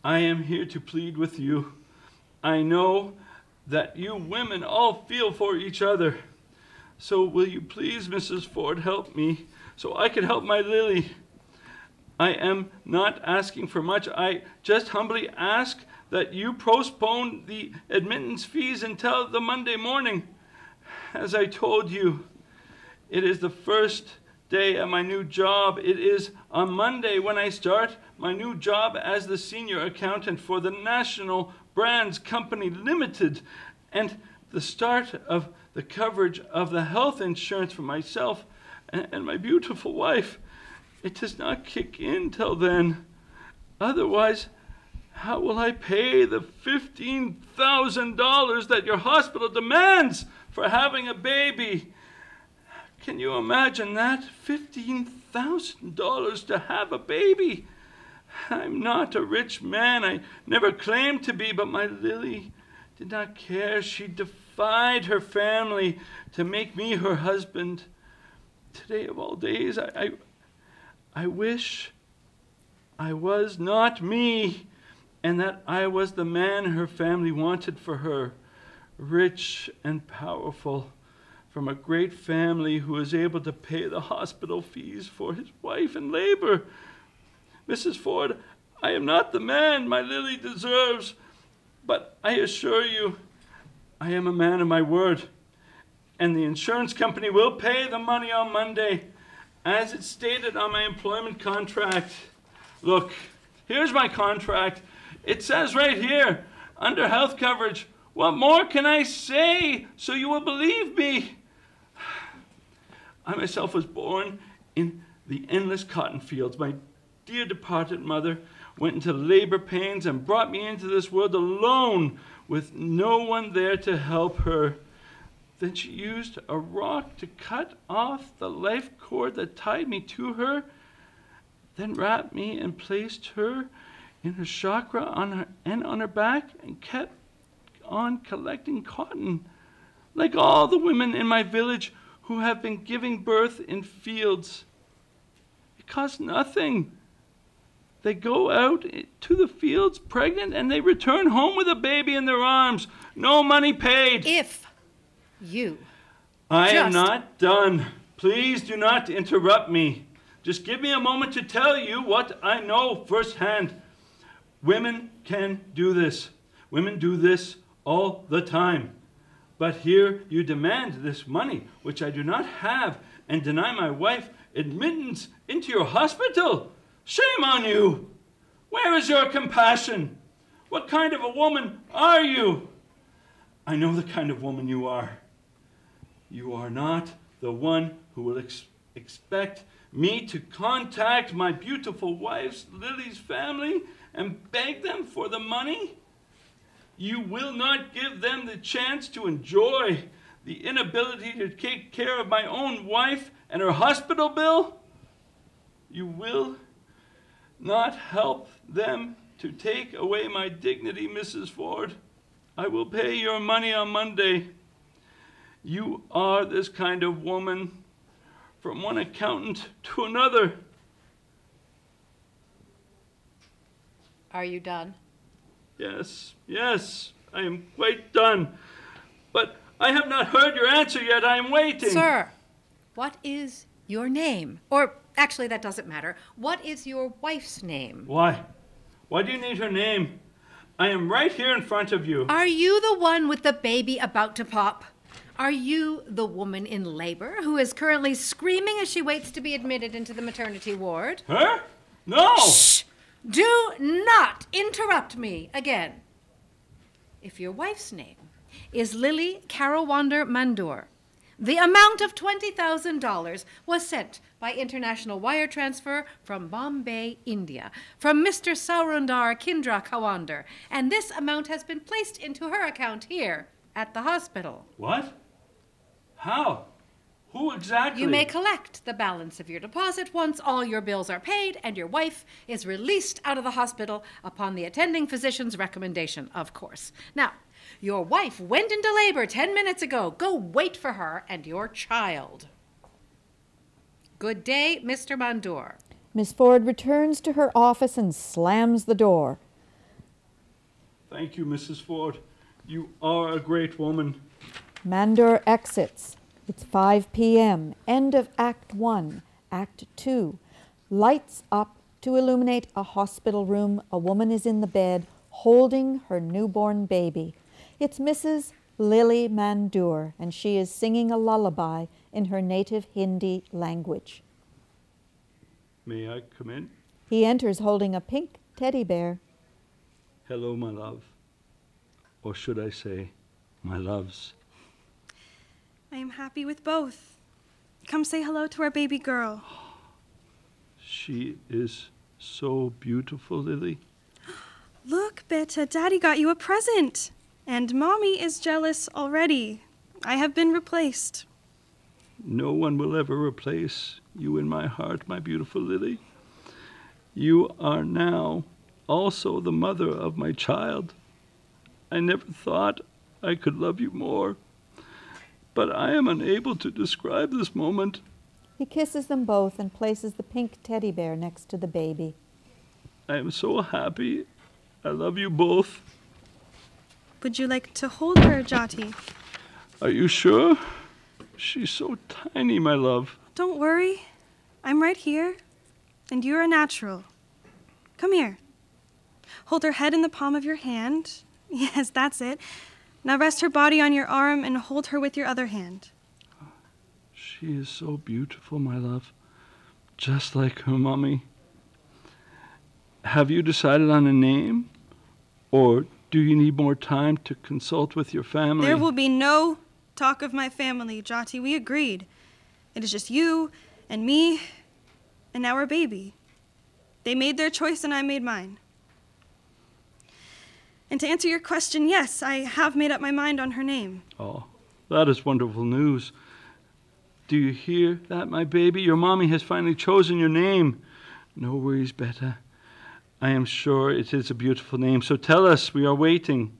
D: I am here to plead with you. I know that you women all feel for each other. So will you please, Mrs. Ford, help me so I can help my Lily? I am not asking for much. I just humbly ask that you postpone the admittance fees until the Monday morning. As I told you, it is the first day at my new job. It is on Monday when I start my new job as the senior accountant for the National Brands Company Limited, and the start of the coverage of the health insurance for myself and my beautiful wife. It does not kick in till then. Otherwise, how will I pay the $15,000 that your hospital demands for having a baby? Can you imagine that? $15,000 to have a baby? I'm not a rich man. I never claimed to be, but my Lily did not care. She defied her family to make me her husband. Today of all days, I wish I was not me, and that I was the man her family wanted for her, rich and powerful, from a great family who is able to pay the hospital fees for his wife in labor. Mrs. Ford, I am not the man my Lily deserves, but I assure you, I am a man of my word, and the insurance company will pay the money on Monday, as it's stated on my employment contract. Look, here's my contract. It says right here, under health coverage, what more can I say so you will believe me? I myself was born in the endless cotton fields. My dear departed mother went into labor pains and brought me into this world alone with no one there to help her. Then she used a rock to cut off the life cord that tied me to her, then wrapped me and placed her in her chakra on her back and kept on collecting cotton, like all the women in my village who have been giving birth in fields. It costs nothing. They go out to the fields pregnant and they return home with a baby in their arms. No money paid.
C: If you
D: I am not done. Please do not interrupt me. Just give me a moment to tell you what I know firsthand. Women can do this. Women do this all the time. But here you demand this money, which I do not have, and deny my wife admittance into your hospital. Shame on you! Where is your compassion? What kind of a woman are you? I know the kind of woman you are. You are not the one who will expect me to contact my beautiful wife's Lily's family and beg them for the money. You will not give them the chance to enjoy the inability to take care of my own wife and her hospital bill. You will not help them to take away my dignity, Mrs. Ford. I will pay your money on Monday. You are this kind of woman, from one accountant to another.
C: Are you done?
D: Yes, yes, I am quite done. But I have not heard your answer yet. I am waiting.
C: Sir, what is your name? Or, actually, that doesn't matter. What is your wife's name?
D: Why? Why do you need her name? I am right here in front of you.
C: Are you the one with the baby about to pop? Are you the woman in labor who is currently screaming as she waits to be admitted into the maternity ward?
D: Her? No!
C: Shh! Do not interrupt me again. If your wife's name is Lily Carawander Mandur, The amount of $20,000 was sent by international wire transfer from Bombay, India, from Mr. Saurundar Kindra Kawandar, and this amount has been placed into her account here at the hospital.
D: What? How? Who exactly?
C: You may collect the balance of your deposit once all your bills are paid and your wife is released out of the hospital upon the attending physician's recommendation, of course. Now, your wife went into labor 10 minutes ago. Go wait for her and your child. Good day, Mr. Mandur.
A: Miss Ford returns to her office and slams the door.
D: Thank you, Mrs. Ford. You are a great woman.
A: Mandur exits. It's 5 p.m. End of Act 1. Act 2. Lights up to illuminate a hospital room. A woman is in the bed holding her newborn baby. It's Mrs. Lily Mandur, and she is singing a lullaby in her native Hindi language.
D: May I come in?
A: He enters holding a pink teddy bear.
D: Hello, my love. Or should I say, my loves.
H: I am happy with both. Come say hello to our baby girl.
D: She is so beautiful, Lily.
H: Look, Beta, Daddy got you a present. And Mommy is jealous already. I have been replaced.
D: No one will ever replace you in my heart, my beautiful Lily. You are now also the mother of my child. I never thought I could love you more, but I am unable to describe this moment.
A: He kisses them both and places the pink teddy bear next to the baby.
D: I am so happy. I love you both.
H: Would you like to hold her, Jati?
D: Are you sure? She's so tiny, my love.
H: Don't worry. I'm right here, and you're a natural. Come here. Hold her head in the palm of your hand. Yes, that's it. Now rest her body on your arm and hold her with your other hand.
D: She is so beautiful, my love. Just like her mommy. Have you decided on a name? Or do you need more time to consult with your family?
H: There will be no talk of my family, Jati. We agreed. It is just you and me and our baby. They made their choice and I made mine. And to answer your question, yes, I have made up my mind on her name.
D: Oh, that is wonderful news. Do you hear that, my baby? Your mommy has finally chosen your name. No worries, Beta. I am sure it is a beautiful name. So tell us, we are waiting.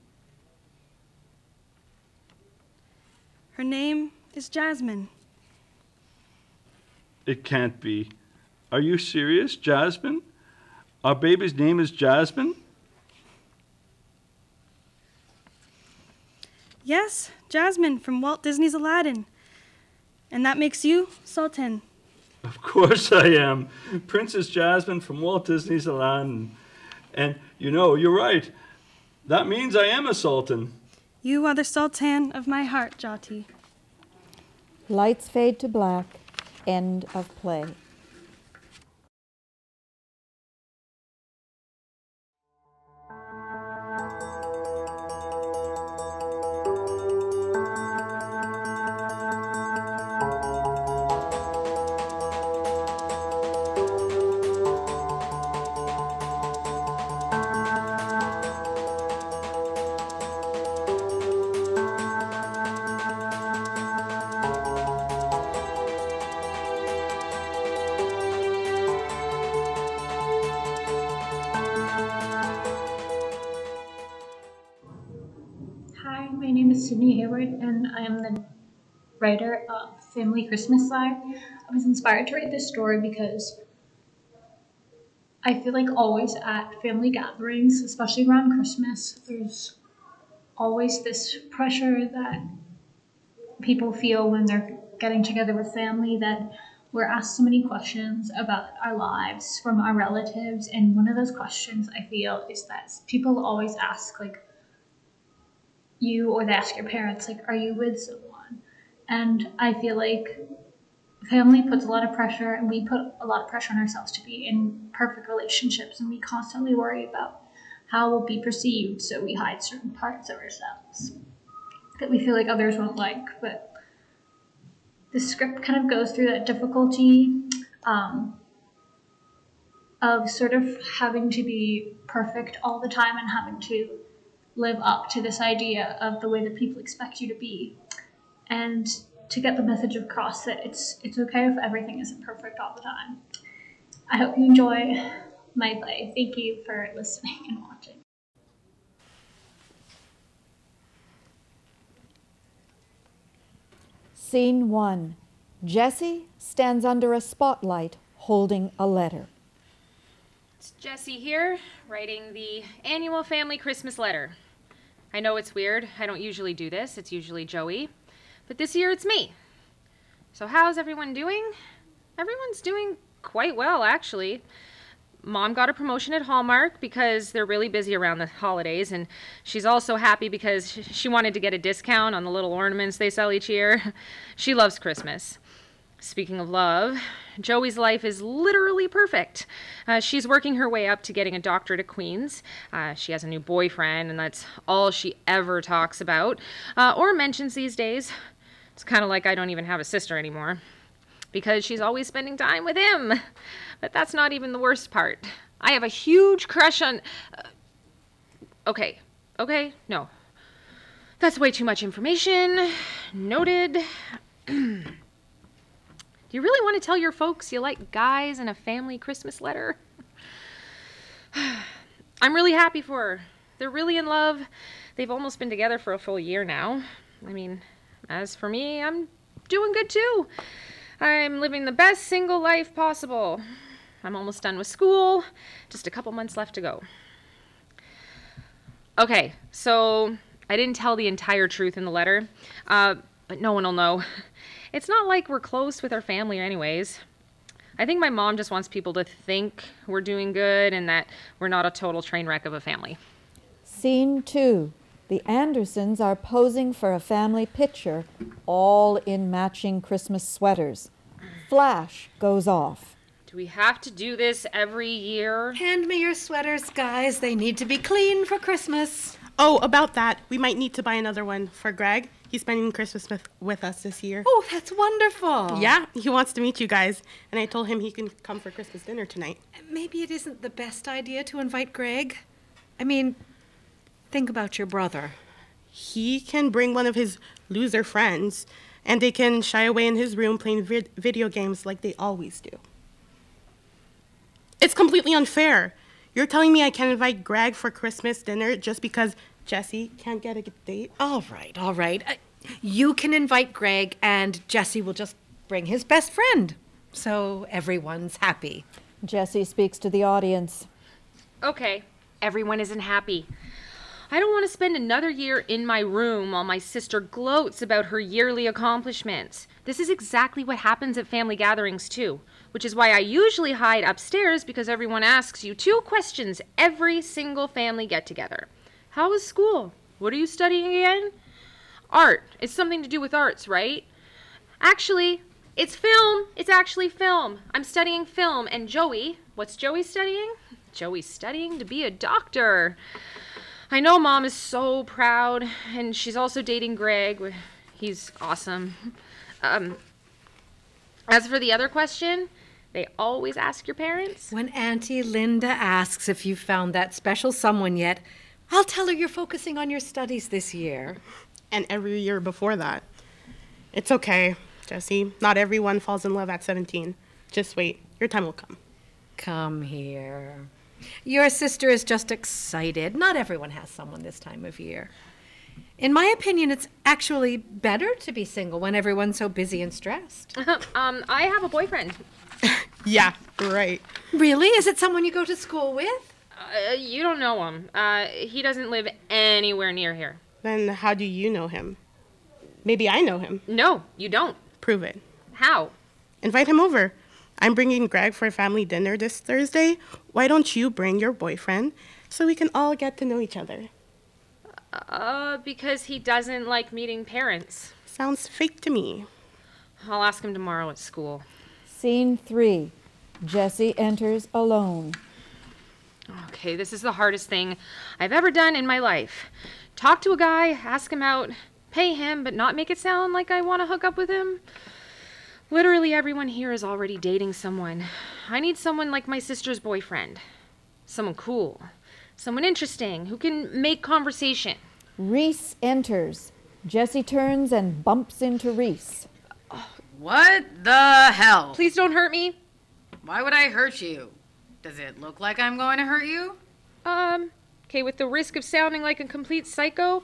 H: Her name is Jasmine.
D: It can't be. Are you serious, Jasmine? Our baby's name is Jasmine?
H: Yes, Jasmine from Walt Disney's Aladdin. And that makes you Sultan.
D: Of course I am. Princess Jasmine from Walt Disney's Aladdin. And you know, you're right. That means I am a sultan.
H: You are the Sultan of my heart, Jati.
A: Lights fade to black. End of play.
N: Hi, my name is Sydney Hayward, and I am the writer of Family Christmas Slide. I was inspired to write this story because I feel like always at family gatherings, especially around Christmas, there's always this pressure that people feel when they're getting together with family, that we're asked so many questions about our lives from our relatives, and one of those questions I feel is that people always ask, like, you, or they ask your parents, like, are you with someone? And I feel like family puts a lot of pressure, and we put a lot of pressure on ourselves to be in perfect relationships, and we constantly worry about how we'll be perceived, so we hide certain parts of ourselves that we feel like others won't like. But the script kind of goes through that difficulty of sort of having to be perfect all the time and having to live up to this idea of the way that people expect you to be. And to get the message across that it's okay if everything isn't perfect all the time. I hope you enjoy my play. Thank you for listening and watching.
A: Scene 1. Jessie stands under a spotlight holding a letter.
O: It's Jessie here, writing the annual family Christmas letter. I know it's weird. I don't usually do this. It's usually Joey. But this year it's me. So how's everyone doing? Everyone's doing quite well, actually. Mom got a promotion at Hallmark because they're really busy around the holidays, and she's also happy because she wanted to get a discount on the little ornaments they sell each year. She loves Christmas. Speaking of love, Joey's life is literally perfect. She's working her way up to getting a doctorate at Queen's. She has a new boyfriend, and that's all she ever talks about or mentions these days. It's kind of like I don't even have a sister anymore because she's always spending time with him. But that's not even the worst part. I have a huge crush on... Okay, no. That's way too much information. Noted. Do you really want to tell your folks you like guys in a family Christmas letter? I'm really happy for her. They're really in love. They've almost been together for a full year now. I mean, as for me, I'm doing good too. I'm living the best single life possible. I'm almost done with school. Just a couple months left to go. Okay, so I didn't tell the entire truth in the letter, but no one will know. It's not like we're close with our family anyways. I think my mom just wants people to think we're doing good and that we're not a total train wreck of a family.
A: Scene 2. The Andersons are posing for a family picture, all in matching Christmas sweaters. Flash goes off.
O: Do we have to do this every year?
C: Hand me your sweaters, guys. They need to be clean for Christmas.
H: Oh, about that, we might need to buy another one for Greg. He's spending Christmas with us this year.
C: Oh, that's wonderful.
H: Yeah, he wants to meet you guys, and I told him he can come for Christmas dinner tonight.
C: Maybe it isn't the best idea to invite Greg. I mean, think about your brother.
H: He can bring one of his loser friends, and they can shy away in his room playing video games like they always do. It's completely unfair. You're telling me I can't invite Greg for Christmas dinner just because Jessie can't get a date?
C: All right. You can invite Greg, and Jessie will just bring his best friend. So everyone's happy.
A: Jessie speaks to the audience.
O: Okay, everyone isn't happy. I don't want to spend another year in my room while my sister gloats about her yearly accomplishments. This is exactly what happens at family gatherings, too, which is why I usually hide upstairs because everyone asks you 2 questions every single family get-together. How was school? What are you studying again? Art. It's something to do with arts, right? Actually, it's film. It's actually film. I'm studying film, and Joey, what's Joey studying? Joey's studying to be a doctor. I know Mom is so proud, and she's also dating Greg. He's awesome. As for the other question, they always ask your parents.
C: When Auntie Linda asks if you've found that special someone yet, I'll tell her you're focusing on your studies this year.
H: And every year before that. It's okay, Jessie. Not everyone falls in love at 17. Just wait. Your time will come.
C: Come here. Your sister is just excited. Not everyone has someone this time of year. In my opinion, it's actually better to be single when everyone's so busy and stressed.
O: I have a boyfriend.
H: Yeah, right.
C: Really? Is it someone you go to school with?
O: You don't know him. He doesn't live anywhere near here.
H: Then how do you know him? Maybe I know him.
O: No, you don't.
H: Prove it.
O: How?
H: Invite him over. I'm bringing Greg for family dinner this Thursday. Why don't you bring your boyfriend so we can all get to know each other?
O: Because he doesn't like meeting parents.
H: Sounds fake to me.
O: I'll ask him tomorrow at school.
A: Scene 3. Jessie enters alone.
O: Okay, this is the hardest thing I've ever done in my life. Talk to a guy, ask him out, pay him, but not make it sound like I want to hook up with him. Literally everyone here is already dating someone. I need someone like my sister's boyfriend. Someone cool. Someone interesting who can make conversation.
A: Reese enters. Jessie turns and bumps into Reese.
F: What the hell?
O: Please don't hurt me.
F: Why would I hurt you? Does it look like I'm going to hurt you?
O: Okay, with the risk of sounding like a complete psycho,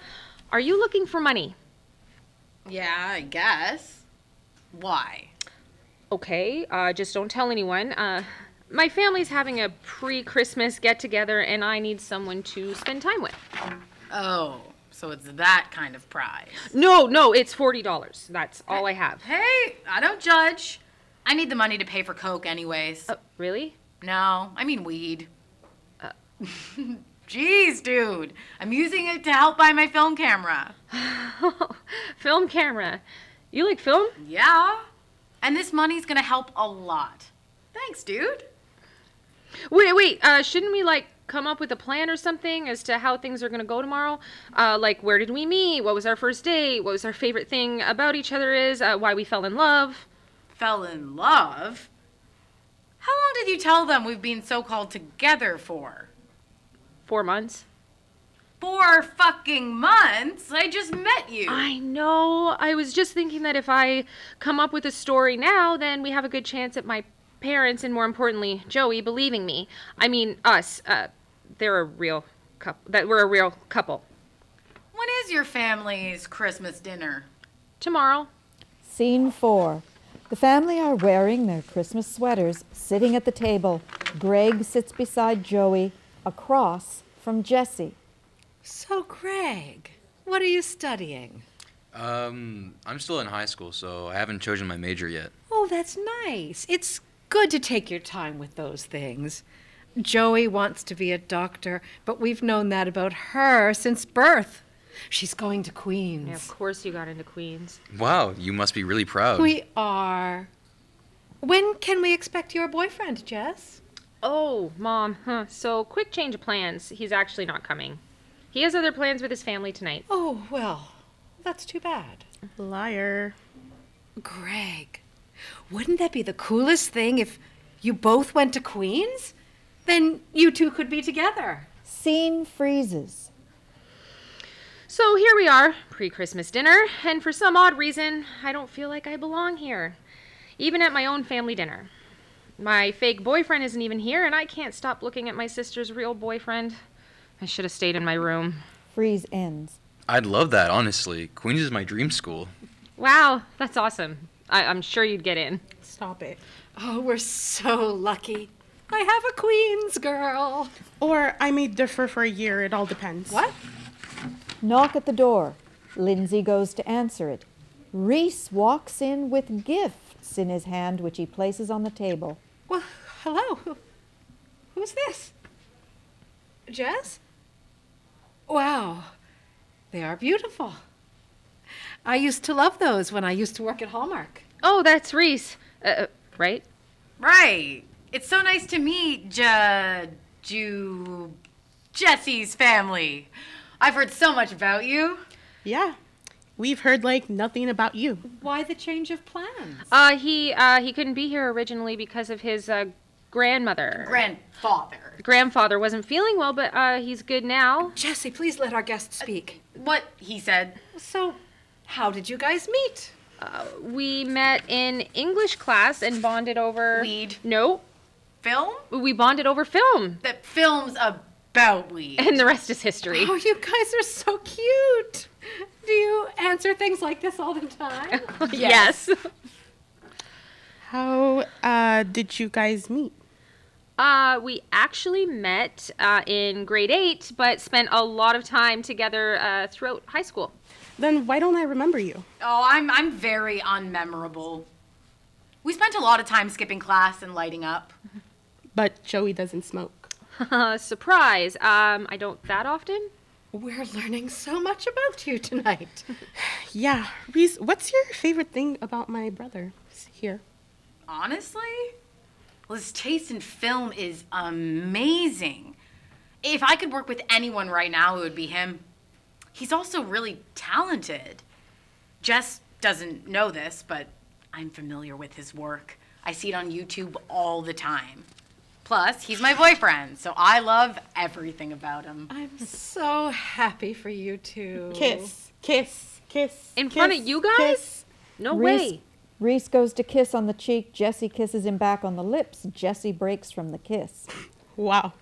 O: are you looking for money?
F: Yeah, I guess. Why?
O: Okay, just don't tell anyone. My family's having a pre-Christmas get-together, and I need someone to spend time with.
F: Oh, so it's that kind of prize.
O: No, it's $40. That's all I have.
F: Hey, I don't judge. I need the money to pay for Coke anyways.
O: Really?
F: No, I mean weed. Jeez, dude. I'm using it to help buy my film camera.
O: Film camera. You like film?
F: Yeah. And this money's gonna help a lot. Thanks, dude.
O: Wait, shouldn't we, come up with a plan or something as to how things are gonna go tomorrow? Where did we meet? What was our first date? What was our favorite thing about each other is? Why we fell in love?
F: Fell in love? How long did you tell them we've been so-called together for?
O: 4 months.
F: 4 fucking months? I just met you.
O: I know. I was just thinking that if I come up with a story now, then we have a good chance at my parents and, more importantly, Joey believing me. I mean, us. They're a real couple. That we're a real couple.
F: When is your family's Christmas dinner?
O: Tomorrow.
A: Scene 4. The family are wearing their Christmas sweaters, sitting at the table. Greg sits beside Joey, across from Jessie.
P: So, Greg, what are you studying?
E: I'm still in high school, so I haven't chosen my major yet.
P: Oh, that's nice. It's good to take your time with those things. Joey wants to be a doctor, but we've known that about her since birth. She's going to Queens.
O: Yeah, of course you got into Queens.
E: Wow, you must be really proud.
P: We are. When can we expect your boyfriend, Jess?
O: Oh, Mom. So, quick change of plans. He's actually not coming. He has other plans with his family tonight.
P: Oh, well, that's too bad.
H: Liar.
P: Greg, wouldn't that be the coolest thing if you both went to Queens? Then you two could be together.
A: Scene freezes.
O: So here we are, pre-Christmas dinner, and for some odd reason, I don't feel like I belong here. Even at my own family dinner. My fake boyfriend isn't even here, and I can't stop looking at my sister's real boyfriend. I should have stayed in my room.
A: Freeze ends.
E: I'd love that, honestly. Queens is my dream school.
O: Wow, that's awesome. I'm sure you'd get in.
H: Stop it.
P: Oh, we're so lucky. I have a Queens girl.
H: Or I may differ for a year. It all depends.
P: What?
A: Knock at the door. Lindsay goes to answer it. Reese walks in with gifts in his hand, which he places on the table.
P: Well, hello. Who's this? Jess? Wow, they are beautiful. I used to love those when I used to work at Hallmark.
O: Oh, that's Reese. Right?
F: Right. It's so nice to meet Jessie's family. I've heard so much about you.
H: Yeah. We've heard, nothing about you.
P: Why the change of plans?
O: He couldn't be here originally because of his, grandmother. Grandfather wasn't feeling well, but, he's good now.
P: Jessie, please let our guest speak.
F: What he said.
P: So, how did you guys meet?
O: We met in English class and bonded over...
F: Weed.
O: No.
F: Film?
O: We bonded over film.
F: That film's about weed.
O: And the rest is history.
P: Oh, you guys are so cute. Do you answer things like this all the time?
O: Yes.
H: How did you guys meet?
O: We actually met in grade 8, but spent a lot of time together throughout high school.
H: Then why don't I remember you?
F: Oh, I'm very unmemorable. We spent a lot of time skipping class and lighting up.
H: But Joey doesn't smoke.
O: Surprise. I don't that often.
P: We're learning so much about you tonight.
H: Yeah. Reese, what's your favorite thing about my brother here?
F: Honestly? Well, his taste in film is amazing. If I could work with anyone right now, it would be him. He's also really talented. Jess doesn't know this, but I'm familiar with his work. I see it on YouTube all the time. Plus, he's my boyfriend, so I love everything about him.
P: I'm so happy for you two.
Q: Kiss, kiss, kiss.
O: In front of you guys?
Q: Kiss.
O: No
A: Reese,
O: way.
A: Reese goes to kiss on the cheek. Jessie kisses him back on the lips. Jessie breaks from the kiss.
Q: Wow.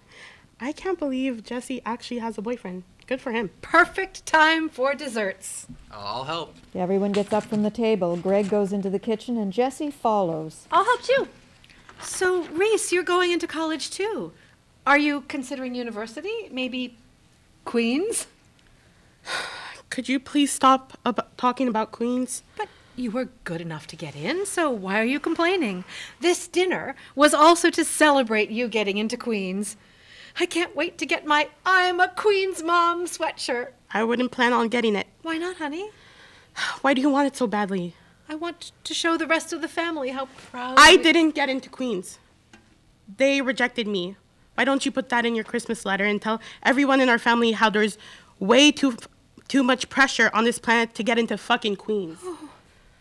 Q: I can't believe Jesse actually has a boyfriend. Good for him.
P: Perfect time for desserts.
E: I'll help.
A: Everyone gets up from the table. Greg goes into the kitchen and Jessie follows.
O: I'll help too.
P: So, Reese, you're going into college too. Are you considering university? Maybe Queens?
Q: Could you please stop talking about Queens?
P: But you were good enough to get in, so why are you complaining? This dinner was also to celebrate you getting into Queens. I can't wait to get my I'm a Queen's Mom sweatshirt.
Q: I wouldn't plan on getting it.
P: Why not, honey?
Q: Why do you want it so badly?
P: I want to show the rest of the family how proud
Q: I didn't get into Queens. They rejected me. Why don't you put that in your Christmas letter and tell everyone in our family how there's way too much pressure on this planet to get into fucking Queens?
P: Oh,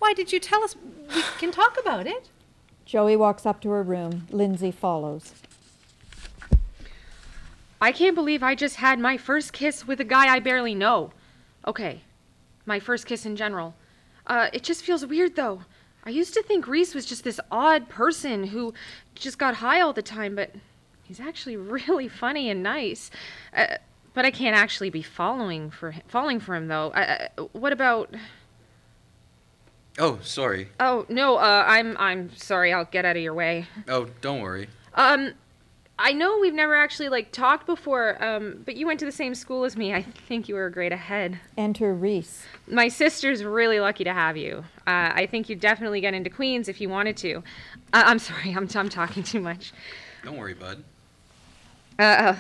P: why did you tell us? We can talk about it.
A: Joey walks up to her room. Lindsay follows.
O: I can't believe I just had my first kiss with a guy I barely know. Okay, my first kiss in general. It just feels weird, though. I used to think Reese was just this odd person who just got high all the time, but he's actually really funny and nice. But I can't actually be falling for him, though. What about...
E: Oh, sorry.
O: Oh, no, I'm sorry. I'll get out of your way.
E: Oh, don't worry.
O: I know we've never actually, talked before, but you went to the same school as me. I think you were a grade ahead.
A: Enter Reese.
O: My sister's really lucky to have you. I think you'd definitely get into Queens if you wanted to. I'm sorry, I'm talking too much.
E: Don't worry, bud.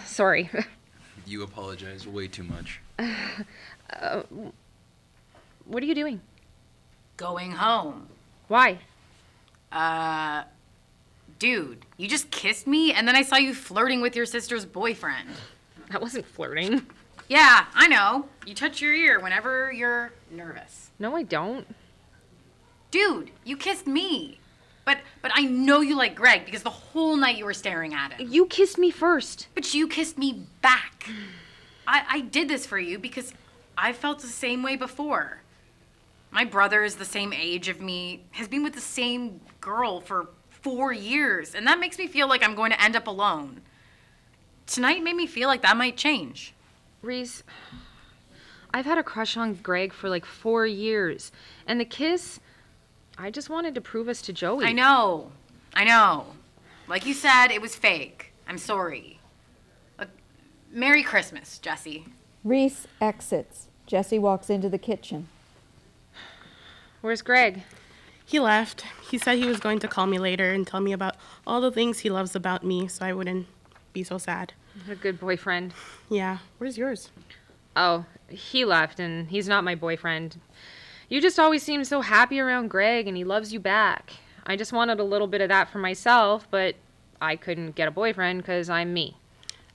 O: Sorry.
E: You apologize way too much.
O: What are you doing?
F: Going home.
O: Why?
F: Dude, you just kissed me and then I saw you flirting with your sister's boyfriend.
O: That wasn't flirting.
F: Yeah, I know. You touch your ear whenever you're nervous.
O: No, I don't.
F: Dude, you kissed me. But I know you like Greg because the whole night you were staring at him.
O: You kissed me first.
F: But you kissed me back. I did this for you because I felt the same way before. My brother is the same age of me, has been with the same girl for 4 years, and that makes me feel like I'm going to end up alone. Tonight made me feel like that might change.
O: Reese, I've had a crush on Greg for 4 years, and the kiss, I just wanted to prove us to Joey.
F: I know. Like you said, it was fake. I'm sorry. Merry Christmas, Jessie.
A: Reese exits. Jessie walks into the kitchen.
O: Where's Greg?
Q: He left. He said he was going to call me later and tell me about all the things he loves about me so I wouldn't be so sad.
O: A good boyfriend.
Q: Yeah. Where's yours?
O: Oh, he left and he's not my boyfriend. You just always seem so happy around Greg and he loves you back. I just wanted a little bit of that for myself, but I couldn't get a boyfriend because I'm me.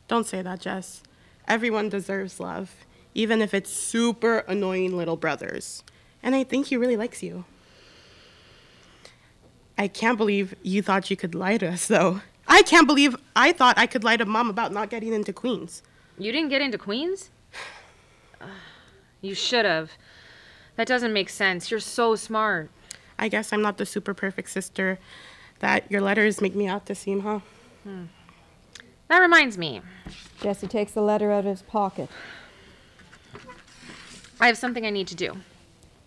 Q: Don't say that, Jess. Everyone deserves love, even if it's super annoying little brothers. And I think he really likes you. I can't believe you thought you could lie to us, though. I can't believe I thought I could lie to Mom about not getting into Queens.
O: You didn't get into Queens? You should have. That doesn't make sense. You're so smart.
Q: I guess I'm not the super perfect sister that your letters make me out to seem, huh?
O: That reminds me.
A: Jessie takes the letter out of his pocket.
O: I have something I need to do.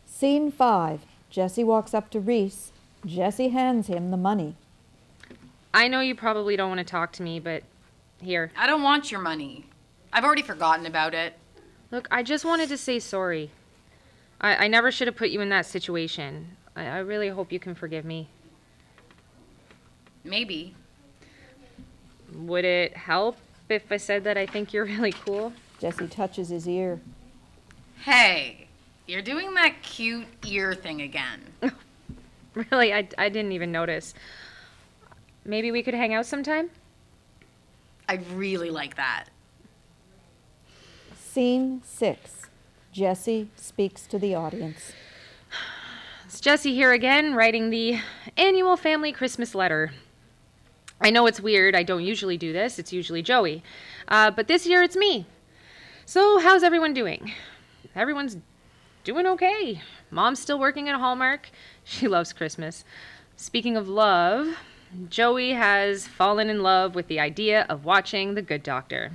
A: Scene 5. Jessie walks up to Reese. Jessie hands him the money.
O: I know you probably don't want to talk to me, but here.
F: I don't want your money. I've already forgotten about it.
O: Look, I just wanted to say sorry. I never should have put you in that situation. I really hope you can forgive me.
F: Maybe.
O: Would it help if I said that I think you're really cool?
A: Jessie touches his ear.
F: Hey, you're doing that cute ear thing again.
O: Really? I didn't even notice. Maybe we could hang out sometime?
F: I'd really like that.
A: Scene 6. Jessie speaks to the audience.
O: It's Jessie here again, writing the annual family Christmas letter. I know it's weird, I don't usually do this, it's usually Joey. But this year it's me. So how's everyone doing? Everyone's doing okay. Mom's still working at Hallmark. She loves Christmas. Speaking of love, Joey has fallen in love with the idea of watching The Good Doctor.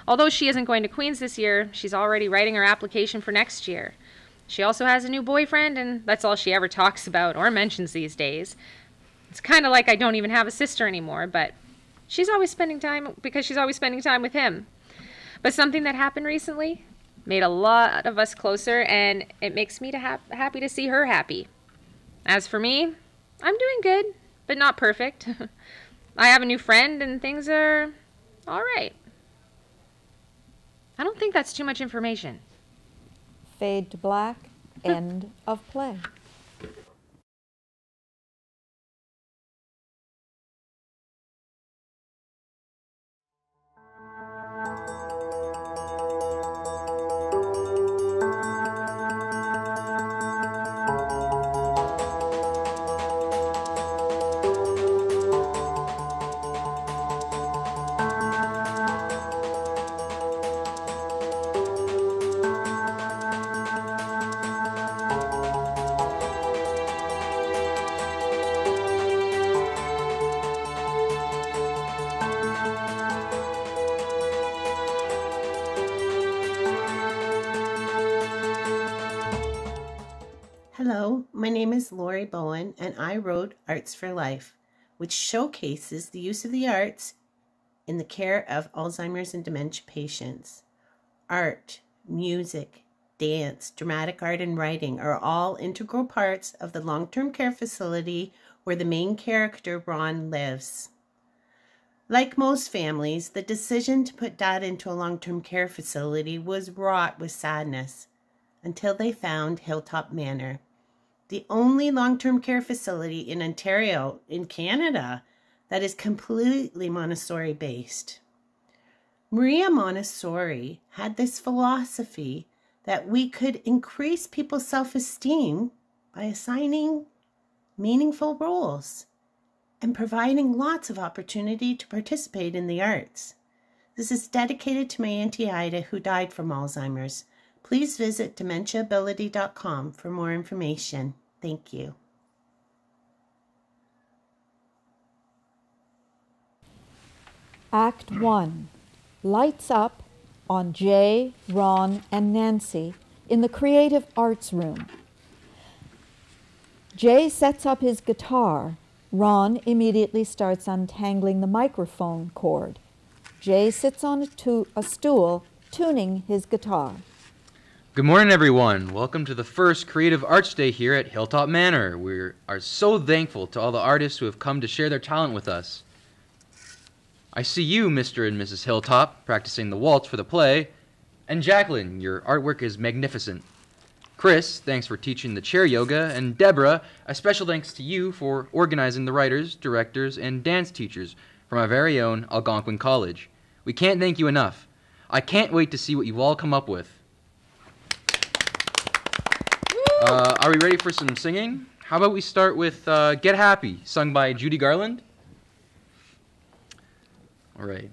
O: Although she isn't going to Queens this year, she's already writing her application for next year. She also has a new boyfriend, and that's all she ever talks about or mentions these days. It's kind of like I don't even have a sister anymore, but she's always spending time with him. But something that happened recently made a lot of us closer, and it makes me happy to see her happy. As for me, I'm doing good, but not perfect. I have a new friend, and things are all right. I don't think that's too much information.
A: Fade to black. End of play.
R: Hello, my name is Lori Bowen, and I wrote Arts for Life, which showcases the use of the arts in the care of Alzheimer's and dementia patients. Art, music, dance, dramatic art, and writing are all integral parts of the long-term care facility where the main character, Ron, lives. Like most families, the decision to put Dad into a long-term care facility was wrought with sadness until they found Hilltop Manor, the only long-term care facility in Ontario, in Canada, that is completely Montessori-based. Maria Montessori had this philosophy that we could increase people's self-esteem by assigning meaningful roles and providing lots of opportunity to participate in the arts. This is dedicated to my Auntie Ida, who died from Alzheimer's. Please visit dementiaability.com for more information. Thank you.
A: Act 1. Lights up on Jay, Ron, and Nancy in the Creative Arts Room. Jay sets up his guitar. Ron immediately starts untangling the microphone cord. Jay sits on a stool, tuning his guitar.
E: Good morning, everyone. Welcome to the first Creative Arts Day here at Hilltop Manor. We are so thankful to all the artists who have come to share their talent with us. I see you, Mr. and Mrs. Hilltop, practicing the waltz for the play. And Jacqueline, your artwork is magnificent. Chris, thanks for teaching the chair yoga. And Deborah, a special thanks to you for organizing the writers, directors, and dance teachers from our very own Algonquin College. We can't thank you enough. I can't wait to see what you've all come up with. Are we ready for some singing? How about we start with Get Happy, sung by Judy Garland? All right.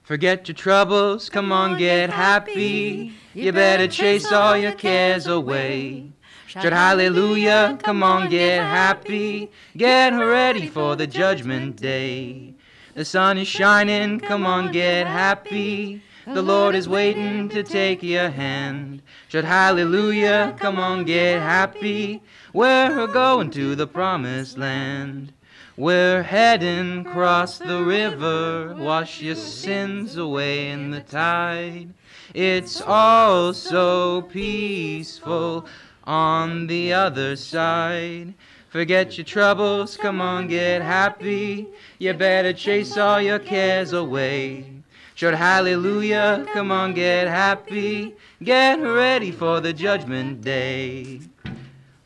E: Forget your troubles, come on, get happy. You better chase all your cares away. Shout hallelujah, come on, get happy. Get ready for the judgment day. The sun is shining, come on, get happy. The Lord is waiting to take your hand. Shout hallelujah, come on, get happy. We're going to the promised land. We're heading across the river. Wash your sins away in the tide. It's all so peaceful on the other side. Forget your troubles, come on, get happy. You better chase all your cares away. Shout hallelujah, come on, get happy. Get ready for the judgment day.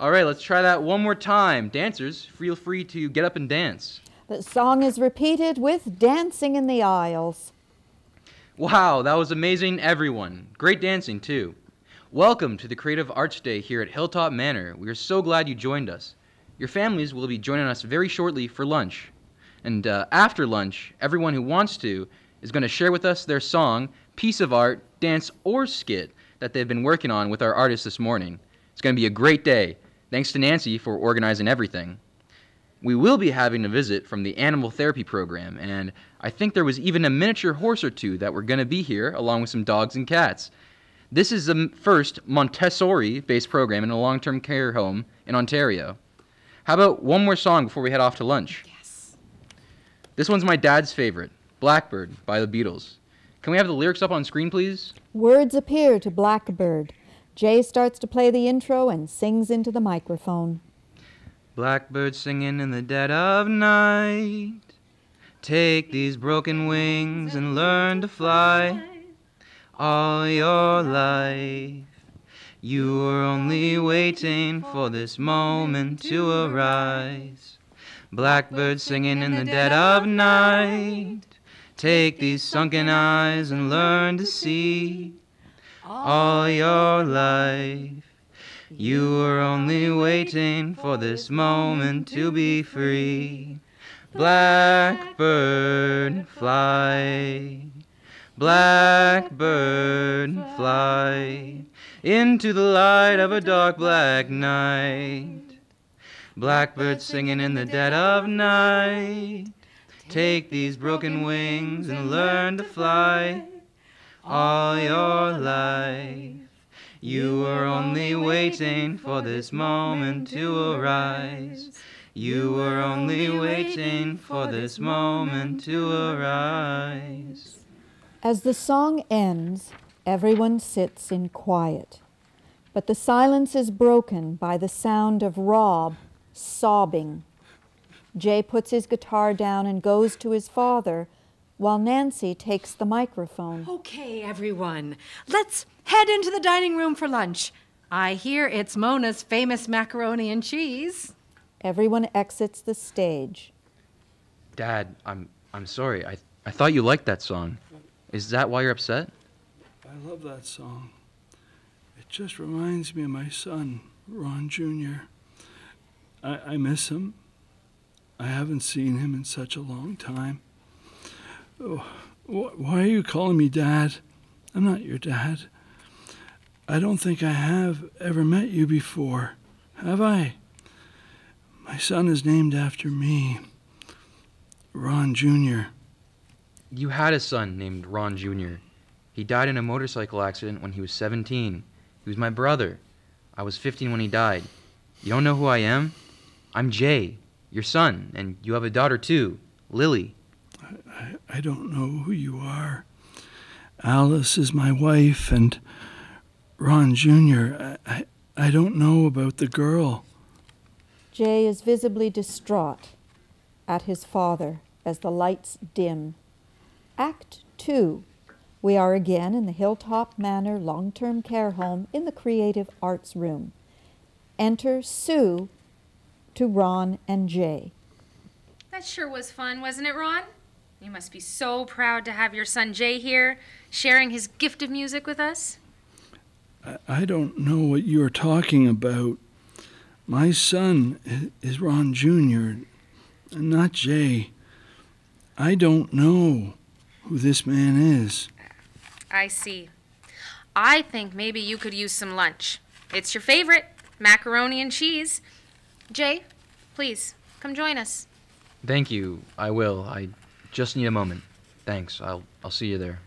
E: All right, let's try that one more time. Dancers, feel free to get up and dance.
A: The song is repeated with dancing in the aisles.
E: Wow, that was amazing, everyone. Great dancing, too. Welcome to the Creative Arts Day here at Hilltop Manor. We are so glad you joined us. Your families will be joining us very shortly for lunch. And after lunch, everyone who wants to is going to share with us their song, piece of art, dance, or skit that they've been working on with our artists this morning. It's going to be a great day. Thanks to Nancy for organizing everything. We will be having a visit from the animal therapy program, and I think there was even a miniature horse or two that were going to be here, along with some dogs and cats. This is the first Montessori-based program in a long-term care home in Ontario. How about one more song before we head off to lunch? Yes. This one's my dad's favorite, Blackbird by the Beatles. Can we have the lyrics up on screen, please?
A: Words appear to Blackbird. Jay starts to play the intro and sings into the microphone.
E: Blackbird singing in the dead of night. Take these broken wings and learn to fly. All your life, you were only waiting for this moment to arise. Blackbird singing in the dead of night. Take these sunken eyes and learn to see. All your life, you were only waiting for this moment to be free. Blackbird, fly. Blackbird, fly into the light of a dark black night. Blackbird singing in the dead of night. Take these broken wings and learn to fly. All your life, you were only waiting for this moment to arise. You were only waiting for this moment to arise.
A: As the song ends, everyone sits in quiet. But the silence is broken by the sound of Rob sobbing. Jay puts his guitar down and goes to his father, while Nancy takes the microphone.
C: Okay, everyone, let's head into the dining room for lunch. I hear it's Mona's famous macaroni and cheese.
A: Everyone exits the stage.
E: Dad, I'm sorry. I thought you liked that song. Is that why you're upset?
D: I love that song. It just reminds me of my son, Ron Jr. I miss him. I haven't seen him in such a long time. Oh, why are you calling me Dad? I'm not your dad. I don't think I have ever met you before, have I? My son is named after me, Ron Jr.
E: You had a son named Ron Jr. He died in a motorcycle accident when he was 17. He was my brother. I was 15 when he died. You don't know who I am? I'm Jay, your son, and you have a daughter too, Lily.
D: I don't know who you are. Alice is my wife, and Ron Jr., I don't know about the girl.
A: Jay is visibly distraught at his father as the lights dim. Act 2. We are again in the Hilltop Manor long-term care home in the Creative Arts Room. Enter Sue to Ron and Jay.
O: That sure was fun, wasn't it, Ron? You must be so proud to have your son Jay here, sharing his gift of music with us.
D: I don't know what you're talking about. My son is Ron Jr., not Jay. I don't know who this man is.
O: I see. I think maybe you could use some lunch. It's your favorite, macaroni and cheese. Jay, please, come join us.
E: Thank you. I will. I just need a moment. Thanks. I'll see you there.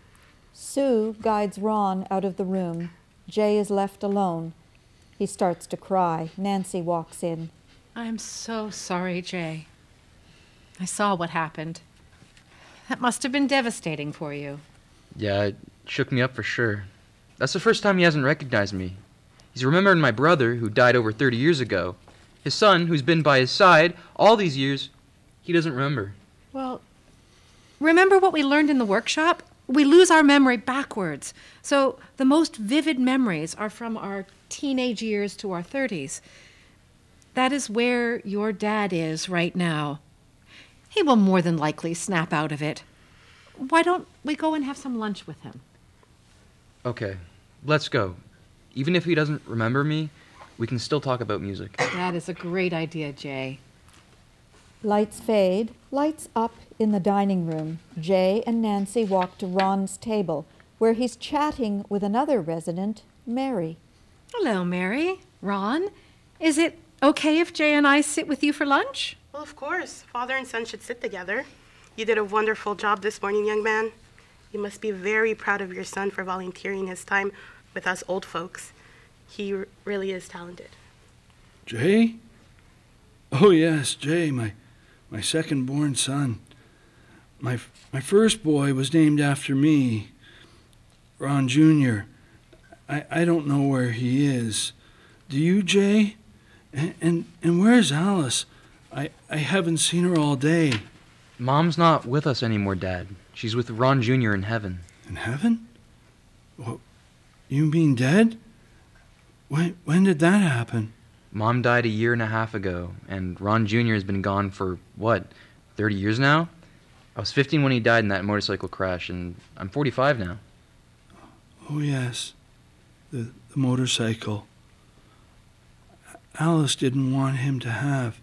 A: Sue guides Ron out of the room. Jay is left alone. He starts to cry. Nancy walks in.
C: I'm so sorry, Jay. I saw what happened. That must have been devastating for you.
E: Yeah, it shook me up for sure. That's the first time he hasn't recognized me. He's remembering my brother, who died over 30 years ago. His son, who's been by his side all these years, he doesn't remember.
C: Well, remember what we learned in the workshop? We lose our memory backwards. So the most vivid memories are from our teenage years to our 30s. That is where your dad is right now. He will more than likely snap out of it. Why don't we go and have some lunch with him?
E: Okay, let's go. Even if he doesn't remember me, we can still talk about music.
P: That is a great idea, Jay.
A: Lights fade, lights up in the dining room. Jay and Nancy walk to Ron's table, where he's chatting with another resident, Mary.
C: Hello, Mary. Ron, is it okay if Jay and I sit with you for lunch?
Q: Well, of course. Father and son should sit together. You did a wonderful job this morning, young man. You must be very proud of your son for volunteering his time with us old folks. He really is talented.
D: Jay? Oh, yes, Jay, my second-born son. My first boy was named after me, Ron Jr. I don't know where he is. Do you, Jay? And where's Alice? I haven't seen her all day.
E: Mom's not with us anymore, Dad. She's with Ron Jr. in heaven.
D: In heaven? What, you mean dead? When did that happen?
E: Mom died 1.5 years ago, and Ron Jr. has been gone for, 30 years now? I was 15 when he died in that motorcycle crash, and I'm 45 now.
D: Oh, yes. The motorcycle. Alice didn't want him to have.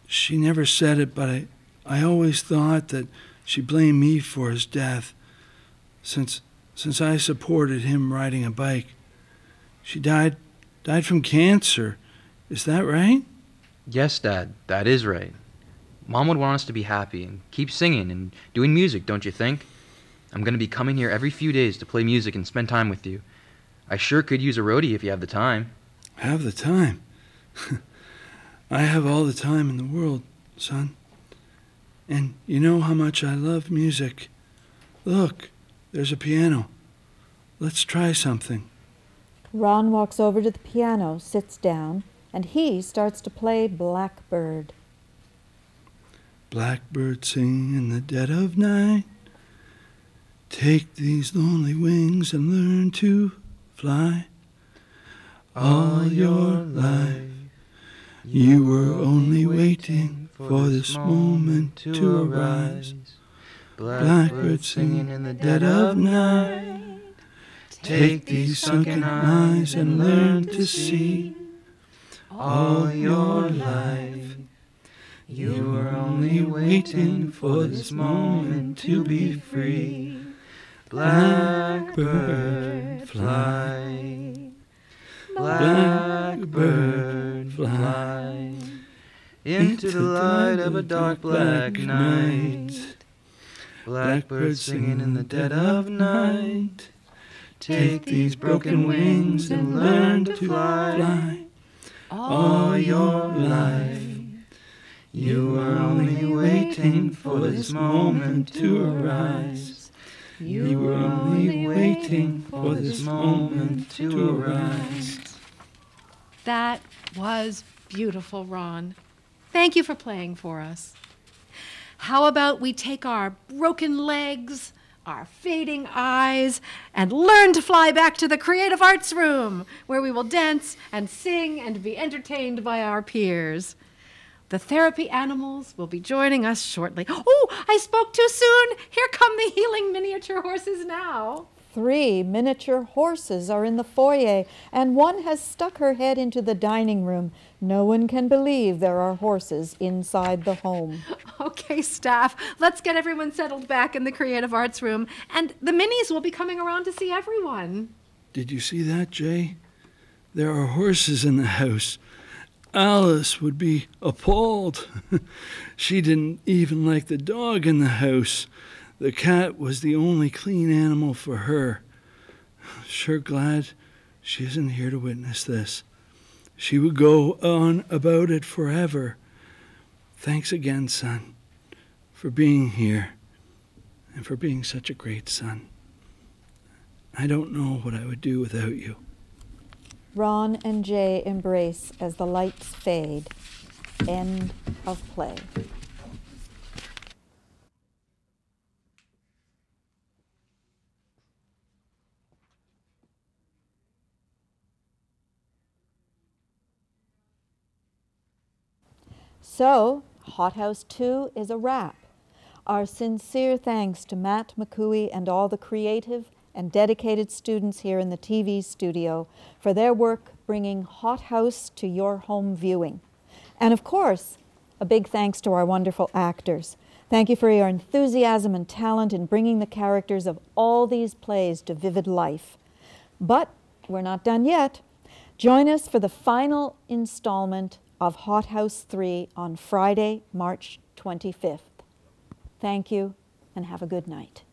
D: She never said it, but I always thought that she blamed me for his death, since I supported him riding a bike. She died from cancer. Is that right?
E: Yes, Dad, that is right. Mom would want us to be happy and keep singing and doing music, don't you think? I'm going to be coming here every few days to play music and spend time with you. I sure could use a roadie if you have the time.
D: Have the time? I have all the time in the world, son. And you know how much I love music. Look, there's a piano. Let's try something.
A: Ron walks over to the piano, sits down, and he starts to play Blackbird.
D: Blackbird sing in the dead of night. Take these lonely wings and learn to fly. All your life, you were only waiting for this moment to arise. Blackbird singing in the dead of night. Take these sunken eyes and learn to see. All your life, you were only waiting for this moment to be free. Blackbird fly. Blackbird fly into the light of a dark black night. Blackbird singing in the dead of night. Take these broken wings and learn to fly. All your life, you were only waiting for this moment to arise. You were only waiting for this moment to arise.
C: That was beautiful, Ron. Thank you for playing for us. How about we take our broken legs, our fading eyes, and learn to fly back to the creative arts room, where we will dance and sing and be entertained by our peers. The therapy animals will be joining us shortly. Oh, I spoke too soon. Here come the healing miniature horses now.
A: 3 miniature horses are in the foyer, and one has stuck her head into the dining room. No one can believe there are horses inside the home.
C: Okay, staff, let's get everyone settled back in the creative arts room, and the minis will be coming around to see everyone.
D: Did you see that, Jay? There are horses in the house. Alice would be appalled. She didn't even like the dog in the house. The cat was the only clean animal for her. Sure glad she isn't here to witness this. She would go on about it forever. Thanks again, son, for being here and for being such a great son. I don't know what I would do without you.
A: Ron and Jay embrace as the lights fade. End of play. So, Hothouse 2 is a wrap. Our sincere thanks to Matt McCooey and all the creative and dedicated students here in the TV studio for their work bringing Hothouse to your home viewing. And of course, a big thanks to our wonderful actors. Thank you for your enthusiasm and talent in bringing the characters of all these plays to vivid life. But we're not done yet. Join us for the final installment of Hothouse 3 on Friday, March 25th. Thank you, and have a good night.